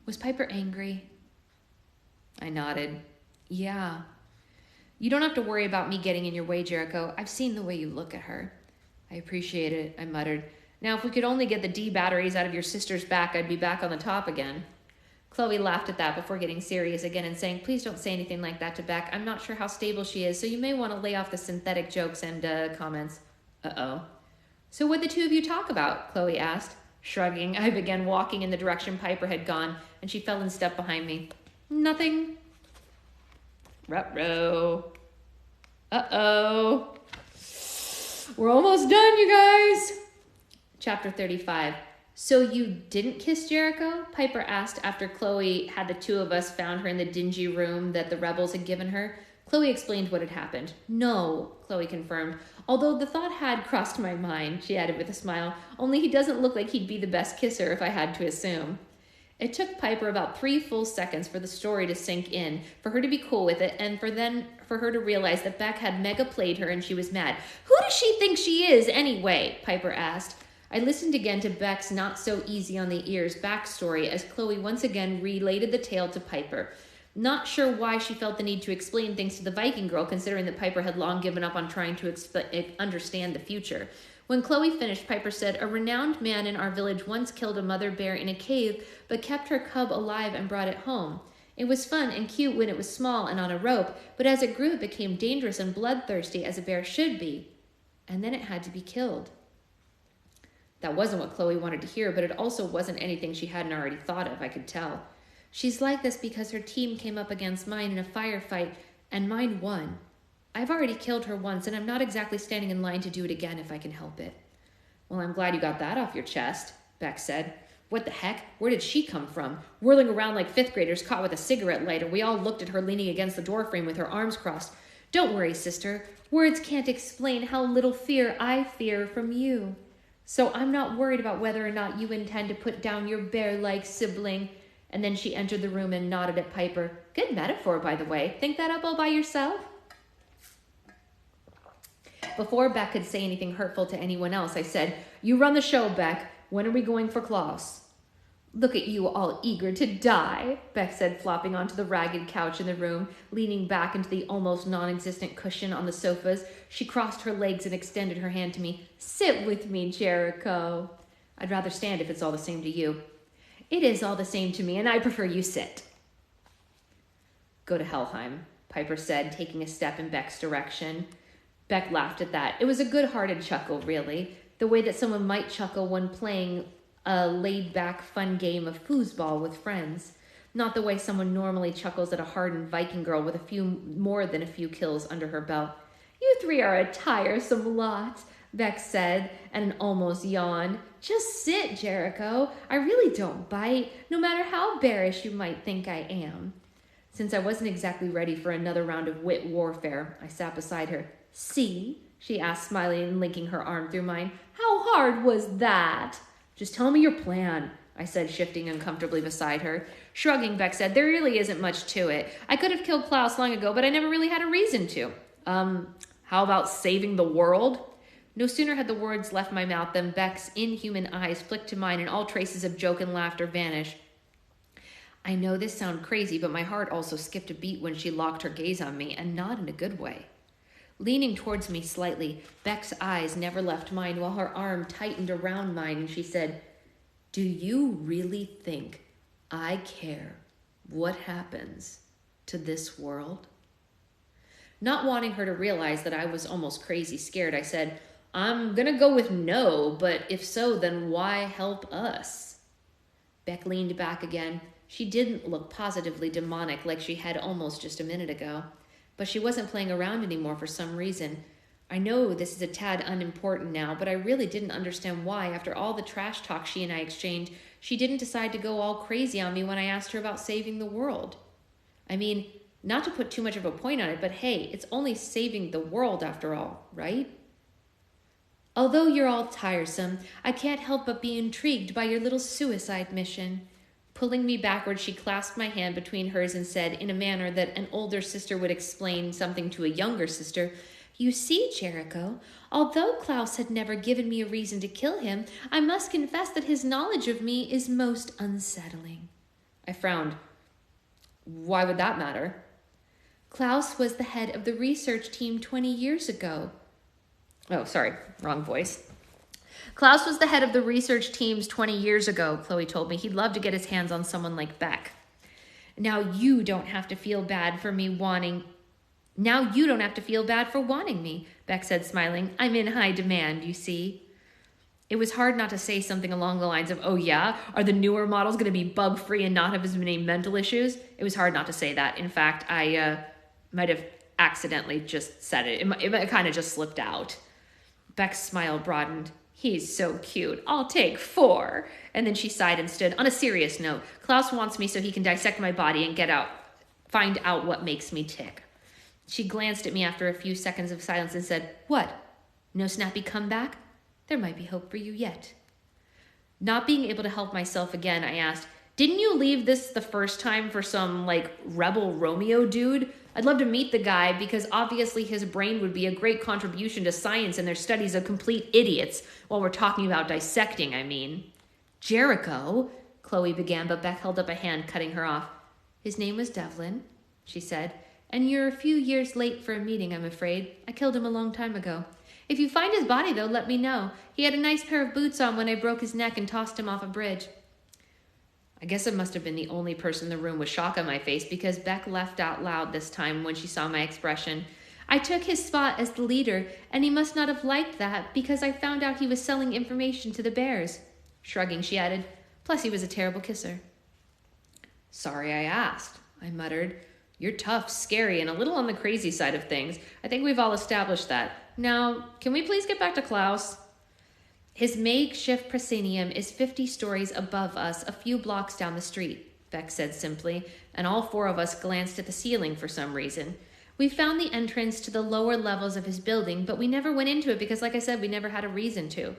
was Piper angry? I nodded. Yeah. You don't have to worry about me getting in your way, Jericho. I've seen the way you look at her. I appreciate it, I muttered. Now, if we could only get the D batteries out of your sister's back, I'd be back on the top again. Chloe laughed at that before getting serious again and saying, please don't say anything like that to Beck. I'm not sure how stable she is, so you may want to lay off the synthetic jokes and comments. Uh-oh. So what'd the two of you talk about? Chloe asked. Shrugging, I began walking in the direction Piper had gone, and she fell in step behind me. Nothing. Ruh-roh. Uh-oh. We're almost done, you guys. Chapter 35. So you didn't kiss Jericho? Piper asked after Chloe had the two of us found her in the dingy room that the rebels had given her. Chloe explained what had happened. No, Chloe confirmed. Although the thought had crossed my mind, she added with a smile, only he doesn't look like he'd be the best kisser if I had to assume. It took Piper about 3 full seconds for the story to sink in, for her to be cool with it, and for her to realize that Beck had mega played her and she was mad. Who does she think she is, anyway? Piper asked. I listened again to Beck's not-so-easy-on-the-ears backstory as Chloe once again related the tale to Piper. Not sure why she felt the need to explain things to the Viking girl, considering that Piper had long given up on trying to understand the future. When Chloe finished, Piper said, a renowned man in our village once killed a mother bear in a cave, but kept her cub alive and brought it home. It was fun and cute when it was small and on a rope, but as it grew, it became dangerous and bloodthirsty, as a bear should be. And then it had to be killed. That wasn't what Chloe wanted to hear, but it also wasn't anything she hadn't already thought of, I could tell. She's like this because her team came up against mine in a firefight, and mine won. I've already killed her once, and I'm not exactly standing in line to do it again if I can help it. Well, I'm glad you got that off your chest, Beck said. What the heck? Where did she come from? Whirling around like 5th graders caught with a cigarette lighter, we all looked at her leaning against the doorframe with her arms crossed. Don't worry, sister. Words can't explain how little fear I fear from you. So I'm not worried about whether or not you intend to put down your bear-like sibling. And then she entered the room and nodded at Piper. Good metaphor, by the way. Think that up all by yourself? Before Beck could say anything hurtful to anyone else, I said, you run the show, Beck. When are we going for Klaus? Look at you all eager to die, Beck said, flopping onto the ragged couch in the room, leaning back into the almost non-existent cushion on the sofas. She crossed her legs and extended her hand to me. Sit with me, Jericho. I'd rather stand if it's all the same to you. It is all the same to me, and I prefer you sit. Go to Helheim, Piper said, taking a step in Beck's direction. Beck laughed at that. It was a good-hearted chuckle, really, the way that someone might chuckle when playing a laid-back, fun game of foosball with friends. Not the way someone normally chuckles at a hardened Viking girl with more than a few kills under her belt. You three are a tiresome lot, Beck said, and an almost yawn. Just sit, Jericho. I really don't bite, no matter how bearish you might think I am. Since I wasn't exactly ready for another round of wit warfare, I sat beside her. See? She asked, smiling and linking her arm through mine. How hard was that? Just tell me your plan, I said, shifting uncomfortably beside her. Shrugging, Beck said, there really isn't much to it. I could have killed Klaus long ago, but I never really had a reason to. How about saving the world? No sooner had the words left my mouth than Beck's inhuman eyes flicked to mine and all traces of joke and laughter vanished. I know this sounds crazy, but my heart also skipped a beat when she locked her gaze on me, and not in a good way. Leaning towards me slightly, Beck's eyes never left mine while her arm tightened around mine, and she said, do you really think I care what happens to this world? Not wanting her to realize that I was almost crazy scared, I said, I'm gonna go with no, but if so, then why help us? Beck leaned back again. She didn't look positively demonic like she had almost just a minute ago. But she wasn't playing around anymore for some reason. I know this is a tad unimportant now, but I really didn't understand why, after all the trash talk she and I exchanged, she didn't decide to go all crazy on me when I asked her about saving the world. I mean, not to put too much of a point on it, but hey, it's only saving the world after all, right? Although you're all tiresome, I can't help but be intrigued by your little suicide mission. Pulling me backward, she clasped my hand between hers and said, in a manner that an older sister would explain something to a younger sister, "You see, Jericho, although Klaus had never given me a reason to kill him, I must confess that his knowledge of me is most unsettling." I frowned. Why would that matter? Klaus was the head of the research team 20 years ago. Oh, sorry, wrong voice. Klaus was the head of the research teams 20 years ago, Chloe told me. He'd love to get his hands on someone like Beck. Now you don't have to feel bad for wanting me, Beck said, smiling. I'm in high demand, you see. It was hard not to say something along the lines of, oh yeah, are the newer models going to be bug-free and not have as many mental issues? It was hard not to say that. In fact, I might have accidentally just said it. It kind of just slipped out. Beck's smile broadened. He's so cute. I'll take 4. And then she sighed and stood. On a serious note, Klaus wants me so he can dissect my body and find out what makes me tick. She glanced at me after a few seconds of silence and said, what? No snappy comeback? There might be hope for you yet. Not being able to help myself again, I asked, didn't you leave this the first time for some, rebel Romeo dude? I'd love to meet the guy because obviously his brain would be a great contribution to science and their studies of complete idiots while we're talking about dissecting, I mean. Jericho, Chloe began, but Beck held up a hand, cutting her off. His name was Devlin, she said, and you're a few years late for a meeting, I'm afraid. I killed him a long time ago. If you find his body, though, let me know. He had a nice pair of boots on when I broke his neck and tossed him off a bridge. I guess I must have been the only person in the room with shock on my face because Beck laughed out loud this time when she saw my expression. I took his spot as the leader, and he must not have liked that because I found out he was selling information to the bears. Shrugging, she added, plus he was a terrible kisser. Sorry I asked, I muttered. You're tough, scary, and a little on the crazy side of things. I think we've all established that. Now, can we please get back to Klaus? His makeshift proscenium is 50 stories above us, a few blocks down the street, Beck said simply, and all 4 of us glanced at the ceiling for some reason. We found the entrance to the lower levels of his building, but we never went into it because, like I said, we never had a reason to.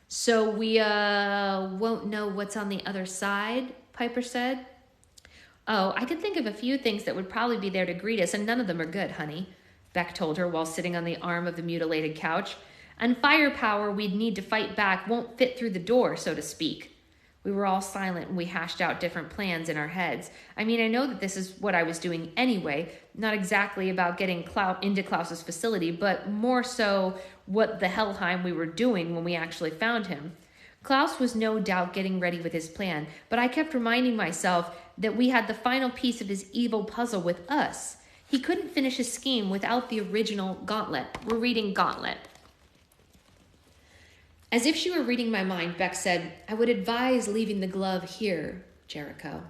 So we won't know what's on the other side, Piper said. Oh, I could think of a few things that would probably be there to greet us, and none of them are good, honey, Beck told her while sitting on the arm of the mutilated couch. And firepower we'd need to fight back won't fit through the door, so to speak. We were all silent and we hashed out different plans in our heads. I mean, I know that this is what I was doing anyway, not exactly about getting into Klaus's facility, but more so what the Hellheim we were doing when we actually found him. Klaus was no doubt getting ready with his plan, but I kept reminding myself that we had the final piece of his evil puzzle with us. He couldn't finish his scheme without the original Gauntlet. We're reading Gauntlet. As if she were reading my mind, Beck said, I would advise leaving the glove here, Jericho.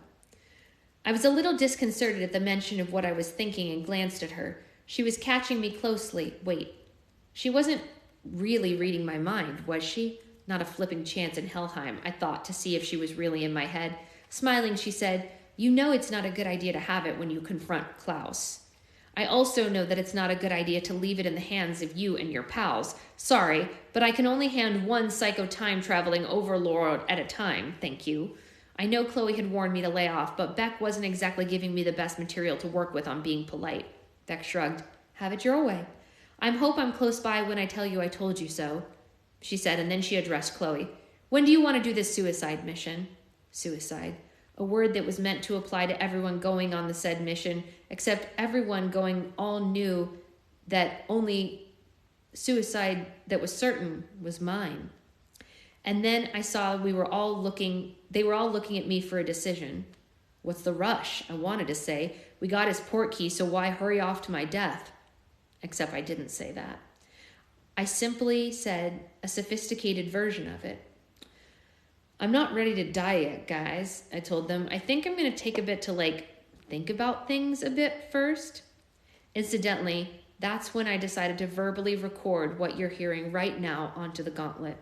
I was a little disconcerted at the mention of what I was thinking and glanced at her. She was catching me closely. Wait, she wasn't really reading my mind, was she? Not a flipping chance in Hellheim, I thought, to see if she was really in my head. Smiling, she said, you know it's not a good idea to have it when you confront Klaus. I also know that it's not a good idea to leave it in the hands of you and your pals. Sorry, but I can only hand one psycho time-traveling overlord at a time, thank you. I know Chloe had warned me to lay off, but Beck wasn't exactly giving me the best material to work with on being polite. Beck shrugged. Have it your way. I hope I'm close by when I tell you I told you so, she said, and then she addressed Chloe. When do you want to do this suicide mission? Suicide. A word that was meant to apply to everyone going on the said mission, except everyone going all knew that only suicide that was certain was mine. And then I saw they were all looking at me for a decision. What's the rush? I wanted to say. We got his port key, so why hurry off to my death? Except I didn't say that. I simply said a sophisticated version of it. I'm not ready to die yet, guys, I told them. I think I'm going to take a bit to, think about things a bit first. Incidentally, That's when I decided to verbally record what you're hearing right now onto the Gauntlet.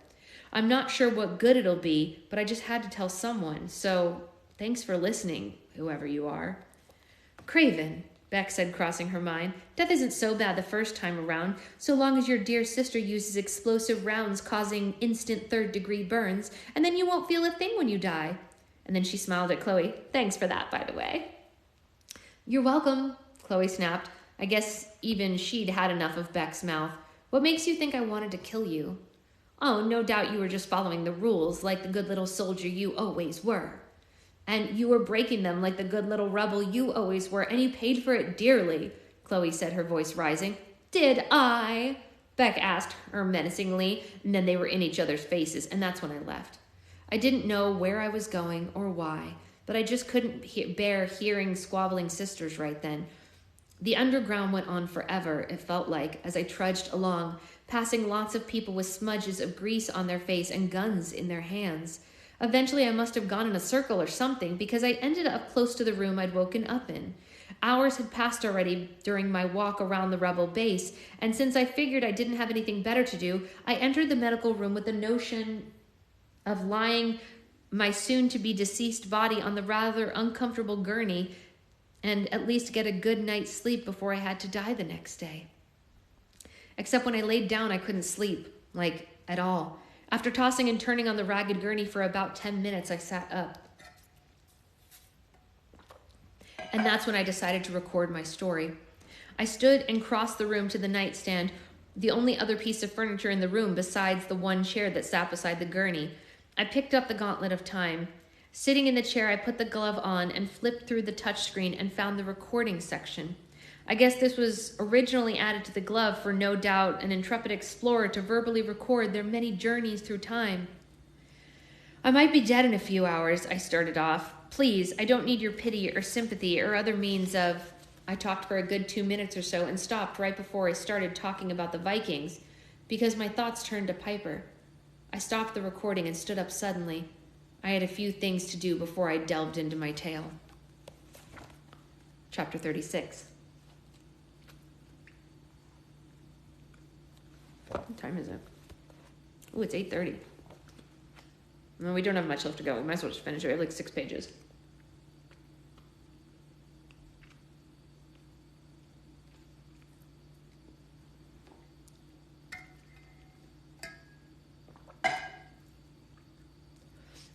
I'm not sure what good it'll be, but I just had to tell someone, so thanks for listening, whoever you are. Craven, Beck said, crossing her mind. Death isn't so bad the first time around, so long as your dear sister uses explosive rounds causing instant third-degree burns, and then you won't feel a thing when you die. And then she smiled at Chloe. Thanks for that, by the way. You're welcome, Chloe snapped. I guess even she'd had enough of Beck's mouth. What makes you think I wanted to kill you? Oh, no doubt you were just following the rules, like the good little soldier you always were. And you were breaking them like the good little rebel you always were, and you paid for it dearly, Chloe said, her voice rising. Did I? Beck asked her menacingly, and then they were in each other's faces, and that's when I left. I didn't know where I was going or why, but I just couldn't bear hearing squabbling sisters right then. The underground went on forever, it felt like, as I trudged along, passing lots of people with smudges of grease on their face and guns in their hands. Eventually, I must have gone in a circle or something, because I ended up close to the room I'd woken up in. Hours had passed already during my walk around the rebel base, and since I figured I didn't have anything better to do, I entered the medical room with the notion of lying my soon-to-be deceased body on the rather uncomfortable gurney and at least get a good night's sleep before I had to die the next day. Except when I laid down, I couldn't sleep, like, at all. After tossing and turning on the ragged gurney for about 10 minutes, I sat up. And that's when I decided to record my story. I stood and crossed the room to the nightstand, the only other piece of furniture in the room besides the one chair that sat beside the gurney. I picked up the Gauntlet of Time. Sitting in the chair, I put the glove on and flipped through the touchscreen and found the recording section. I guess this was originally added to the glove for, no doubt, an intrepid explorer to verbally record their many journeys through time. I might be dead in a few hours, I started off. Please, I don't need your pity or sympathy or other means of... I talked for a good 2 minutes or so and stopped right before I started talking about the Vikings because my thoughts turned to Piper. I stopped the recording and stood up suddenly. I had a few things to do before I delved into my tale. Chapter 36. What time is it? Oh, it's 8:30. No, we don't have much left to go. We might as well just finish it. We have like 6 pages.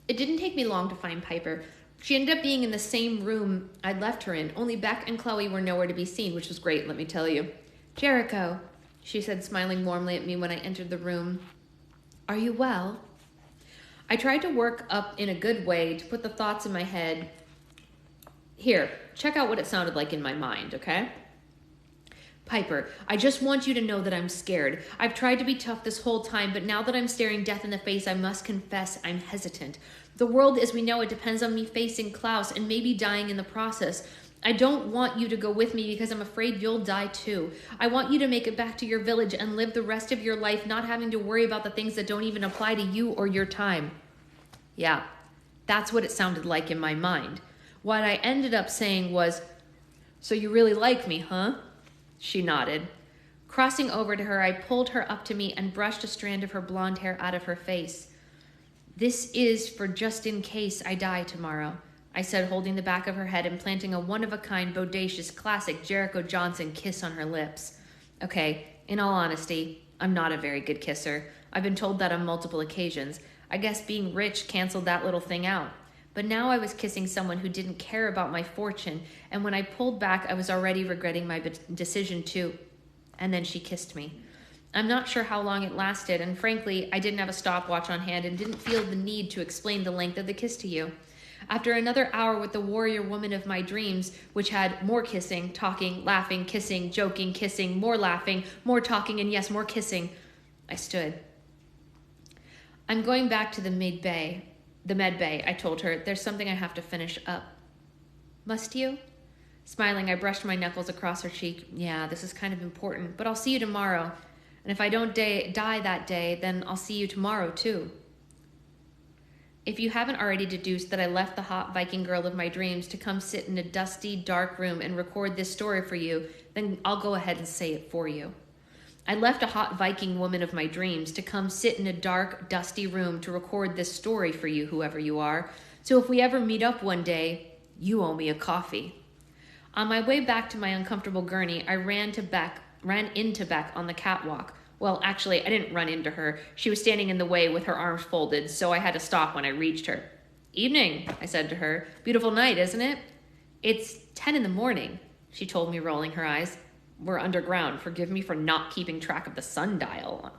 It didn't take me long to find Piper. She ended up being in the same room I'd left her in, only Beck and Chloe were nowhere to be seen, which was great, let me tell you. Jericho, she said, smiling warmly at me when I entered the room. Are you well? I tried to work up in a good way to put the thoughts in my head. Here, check out what it sounded like in my mind, okay? Piper, I just want you to know that I'm scared. I've tried to be tough this whole time, but now that I'm staring death in the face, I must confess I'm hesitant. The world as we know it depends on me facing Klaus and maybe dying in the process. I don't want you to go with me because I'm afraid you'll die too. I want you to make it back to your village and live the rest of your life not having to worry about the things that don't even apply to you or your time. Yeah, that's what it sounded like in my mind. What I ended up saying was, so you really like me, huh? She nodded. Crossing over to her, I pulled her up to me and brushed a strand of her blonde hair out of her face. This is for just in case I die tomorrow, I said, holding the back of her head and planting a one-of-a-kind, bodacious, classic Jericho Johnson kiss on her lips. Okay, in all honesty, I'm not a very good kisser. I've been told that on multiple occasions. I guess being rich canceled that little thing out. But now I was kissing someone who didn't care about my fortune, and when I pulled back, I was already regretting my decision to... And then she kissed me. I'm not sure how long it lasted, and frankly, I didn't have a stopwatch on hand and didn't feel the need to explain the length of the kiss to you. After another hour with the warrior woman of my dreams, which had more kissing, talking, laughing, kissing, joking, kissing, more laughing, more talking, and yes, more kissing, I stood. I'm going back to the med bay, I told her. There's something I have to finish up. Must you? Smiling, I brushed my knuckles across her cheek. Yeah, this is kind of important, but I'll see you tomorrow. And if I don't die that day, then I'll see you tomorrow, too. If you haven't already deduced that I left the hot Viking girl of my dreams to come sit in a dusty, dark room and record this story for you, then I'll go ahead and say it for you. I left a hot Viking woman of my dreams to come sit in a dark, dusty room to record this story for you, whoever you are. So if we ever meet up one day, you owe me a coffee. On my way back to my uncomfortable gurney, I ran into Beck on the catwalk. Well, actually, I didn't run into her. She was standing in the way with her arms folded, so I had to stop when I reached her. Evening, I said to her. Beautiful night, isn't it? It's 10 in the morning, she told me, rolling her eyes. We're underground. Forgive me for not keeping track of the sundial.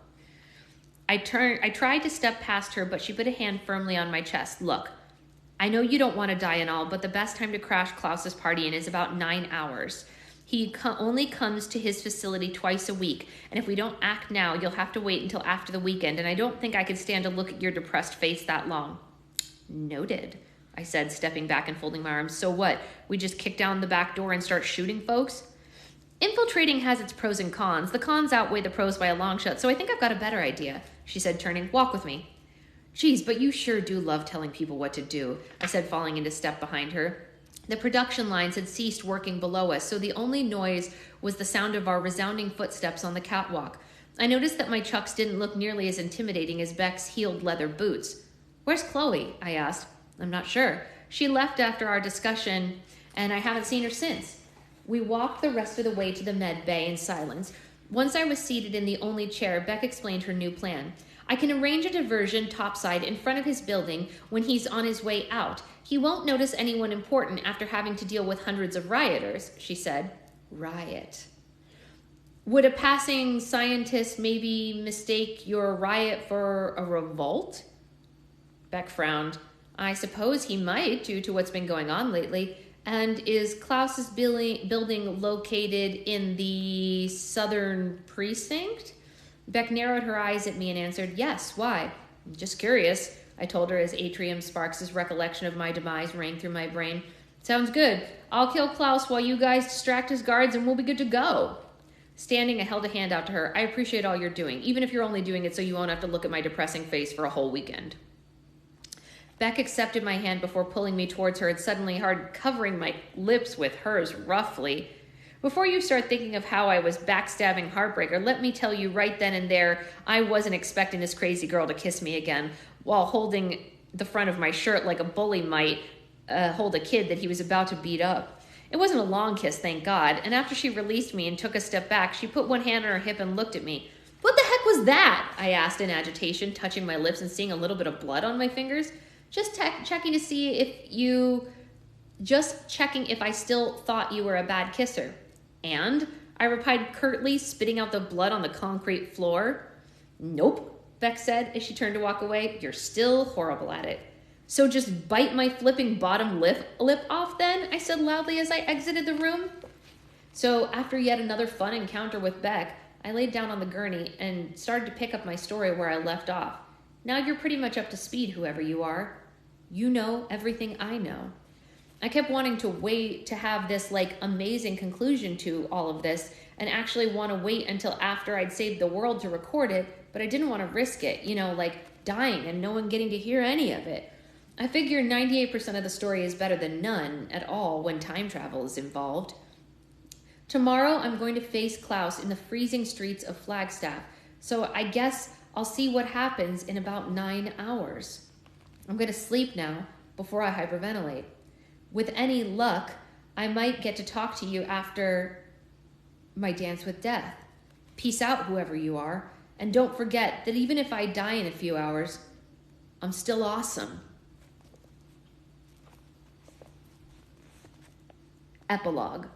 I tried to step past her, but she put a hand firmly on my chest. Look, I know you don't want to die and all, but the best time to crash Klaus's party in is about 9 hours. He only comes to his facility twice a week, and if we don't act now, you'll have to wait until after the weekend, and I don't think I could stand to look at your depressed face that long. Noted, I said, stepping back and folding my arms. So what? We just kick down the back door and start shooting folks? Infiltrating has its pros and cons. The cons outweigh the pros by a long shot, so I think I've got a better idea, she said, turning. Walk with me. Geez, but you sure do love telling people what to do, I said, falling into step behind her. The production lines had ceased working below us, so the only noise was the sound of our resounding footsteps on the catwalk. I noticed that my chucks didn't look nearly as intimidating as Beck's heeled leather boots. Where's Chloe? I asked. I'm not sure. She left after our discussion, and I haven't seen her since. We walked the rest of the way to the med bay in silence. Once I was seated in the only chair, Beck explained her new plan. I can arrange a diversion topside in front of his building when he's on his way out. He won't notice anyone important after having to deal with hundreds of rioters, she said. Riot. Would a passing scientist maybe mistake your riot for a revolt? Beck frowned. I suppose he might, due to what's been going on lately. And is Klaus's building located in the southern precinct? Beck narrowed her eyes at me and answered, yes, why? Just curious, I told her as Atrium Sparks' recollection of my demise rang through my brain. Sounds good. I'll kill Klaus while you guys distract his guards and we'll be good to go. Standing, I held a hand out to her. I appreciate all you're doing, even if you're only doing it so you won't have to look at my depressing face for a whole weekend. Beck accepted my hand before pulling me towards her and suddenly hard covering my lips with hers roughly. Before you start thinking of how I was backstabbing Heartbreaker, let me tell you right then and there, I wasn't expecting this crazy girl to kiss me again while holding the front of my shirt like a bully might hold a kid that he was about to beat up. It wasn't a long kiss, thank God, and after she released me and took a step back, she put one hand on her hip and looked at me. What the heck was that? I asked in agitation, touching my lips and seeing a little bit of blood on my fingers. Just checking if I still thought you were a bad kisser. And? I replied curtly, spitting out the blood on the concrete floor. Nope, Beck said as she turned to walk away. You're still horrible at it. So just bite my flipping bottom lip off then, I said loudly as I exited the room. So after yet another fun encounter with Beck, I laid down on the gurney and started to pick up my story where I left off. Now you're pretty much up to speed, whoever you are. You know everything I know. I kept wanting to wait to have this amazing conclusion to all of this and actually want to wait until after I'd saved the world to record it, but I didn't want to risk it, dying and no one getting to hear any of it. I figure 98% of the story is better than none at all when time travel is involved. Tomorrow I'm going to face Klaus in the freezing streets of Flagstaff, so I guess I'll see what happens in about 9 hours. I'm going to sleep now before I hyperventilate. With any luck, I might get to talk to you after my dance with death. Peace out, whoever you are. And don't forget that even if I die in a few hours, I'm still awesome. Epilogue.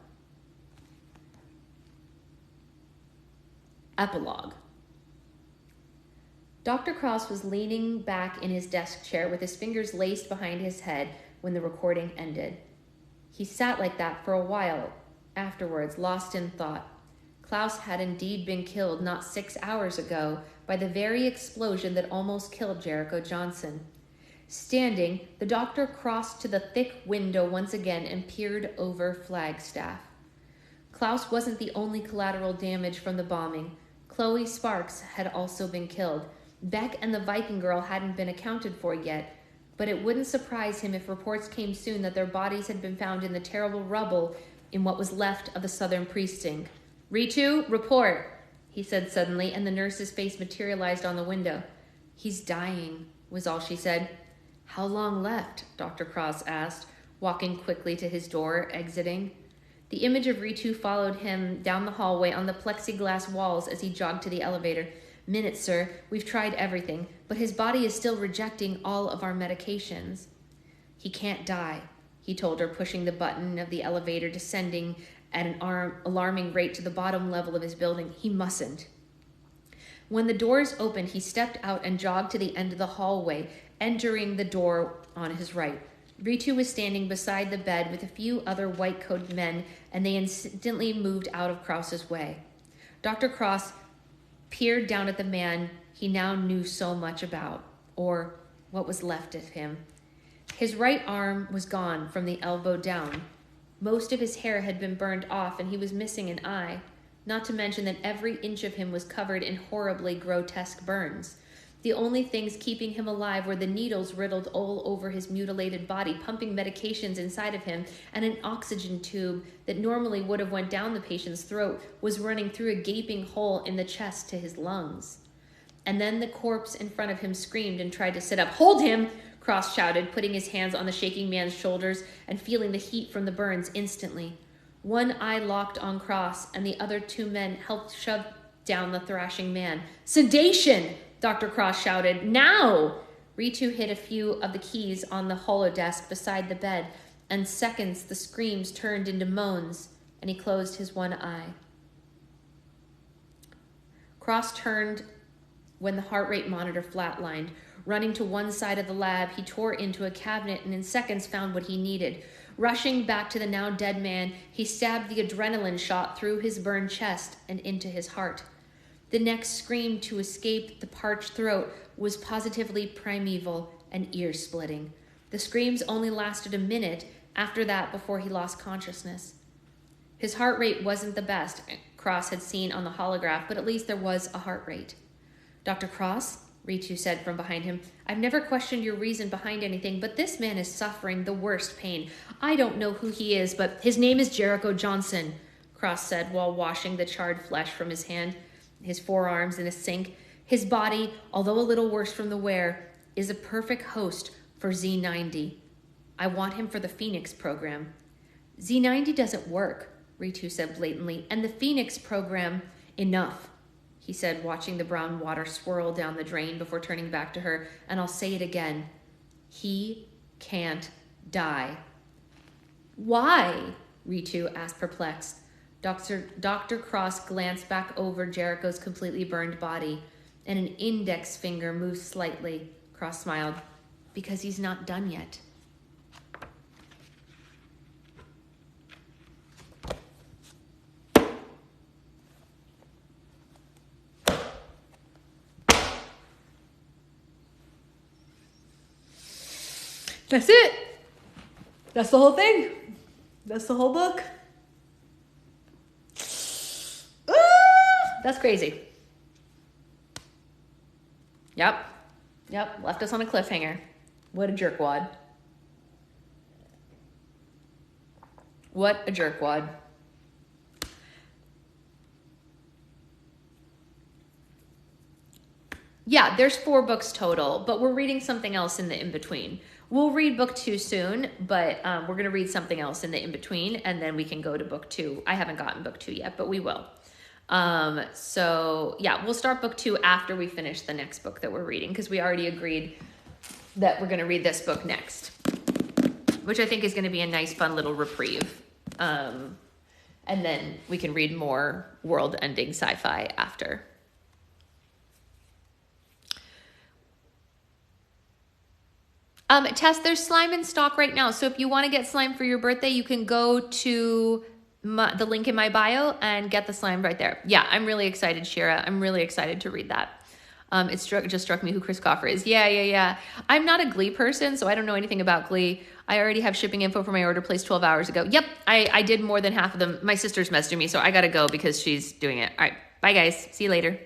Dr. Cross was leaning back in his desk chair with his fingers laced behind his head when the recording ended. He sat like that for a while afterwards, lost in thought. Klaus had indeed been killed not 6 hours ago by the very explosion that almost killed Jericho Johnson. Standing, the doctor crossed to the thick window once again and peered over Flagstaff. Klaus wasn't the only collateral damage from the bombing. Chloe Sparks had also been killed. Beck and the Viking girl hadn't been accounted for yet. But it wouldn't surprise him if reports came soon that their bodies had been found in the terrible rubble in what was left of the southern precinct. "Ritu, report," he said suddenly, and the nurse's face materialized on the window. "He's dying," was all she said. "How long left?" Dr. Cross asked, walking quickly to his door, exiting. The image of Ritu followed him down the hallway on the plexiglass walls as he jogged to the elevator. "Minutes, sir. We've tried everything, but his body is still rejecting all of our medications." "He can't die," he told her, pushing the button of the elevator, descending at an alarming rate to the bottom level of his building. "He mustn't." When the doors opened, he stepped out and jogged to the end of the hallway, entering the door on his right. Ritu was standing beside the bed with a few other white-coated men, and they instantly moved out of Cross's way. Dr. Cross peered down at the man he now knew so much about, or what was left of him. His right arm was gone from the elbow down. Most of his hair had been burned off, and he was missing an eye, not to mention that every inch of him was covered in horribly grotesque burns. The only things keeping him alive were the needles riddled all over his mutilated body, pumping medications inside of him, and an oxygen tube that normally would have went down the patient's throat was running through a gaping hole in the chest to his lungs. And then the corpse in front of him screamed and tried to sit up. "Hold him!" Cross shouted, putting his hands on the shaking man's shoulders and feeling the heat from the burns instantly. One eye locked on Cross, and the other two men helped shove down the thrashing man. "Sedation!" Dr. Cross shouted. "Now!" Ritu hit a few of the keys on the holodesk beside the bed, and seconds the screams turned into moans, and he closed his one eye. Cross turned when the heart rate monitor flatlined. Running to one side of the lab, he tore into a cabinet and in seconds found what he needed. Rushing back to the now dead man, he stabbed the adrenaline shot through his burned chest and into his heart. The next scream to escape the parched throat was positively primeval and ear-splitting. The screams only lasted a minute after that before he lost consciousness. His heart rate wasn't the best Cross had seen on the holograph, but at least there was a heart rate. "Dr. Cross," Ritu said from behind him, "I've never questioned your reason behind anything, but this man is suffering the worst pain. I don't know who he is, but his name is Jericho Johnson," Cross said while washing the charred flesh from his hand, his forearms in a sink. "His body, although a little worse from the wear, is a perfect host for Z90. I want him for the Phoenix program." "Z90 doesn't work," Ritu said blatantly, "and the Phoenix program, enough," he said, watching the brown water swirl down the drain before turning back to her. "And I'll say it again. He can't die." "Why?" Ritu asked, perplexed. Dr. Cross glanced back over Jericho's completely burned body, and an index finger moved slightly. Cross smiled. "Because he's not done yet." That's it. That's the whole thing. That's the whole book. That's crazy. Yep. Left us on a cliffhanger. What a jerkwad. What a jerkwad. Yeah, there's 4 books total, but we're reading something else in the in-between. We'll read book 2 soon, but we're going to read something else in the in-between, and then we can go to book 2. I haven't gotten book 2 yet, but we will. So yeah, we'll start book 2 after we finish the next book that we're reading, because we already agreed that we're going to read this book next, which I think is going to be a nice, fun little reprieve. And then we can read more world-ending sci-fi after. Tess, there's slime in stock right now. So if you want to get slime for your birthday, you can go to the link in my bio and get the slime right there. Yeah, I'm really excited, Shira. I'm really excited to read that. It just struck me who Chris Coffer is. Yeah. I'm not a Glee person, so I don't know anything about Glee. I already have shipping info for my order placed 12 hours ago. Yep, I did more than half of them. My sister's messaging me, so I got to go because she's doing it. All right, bye, guys. See you later.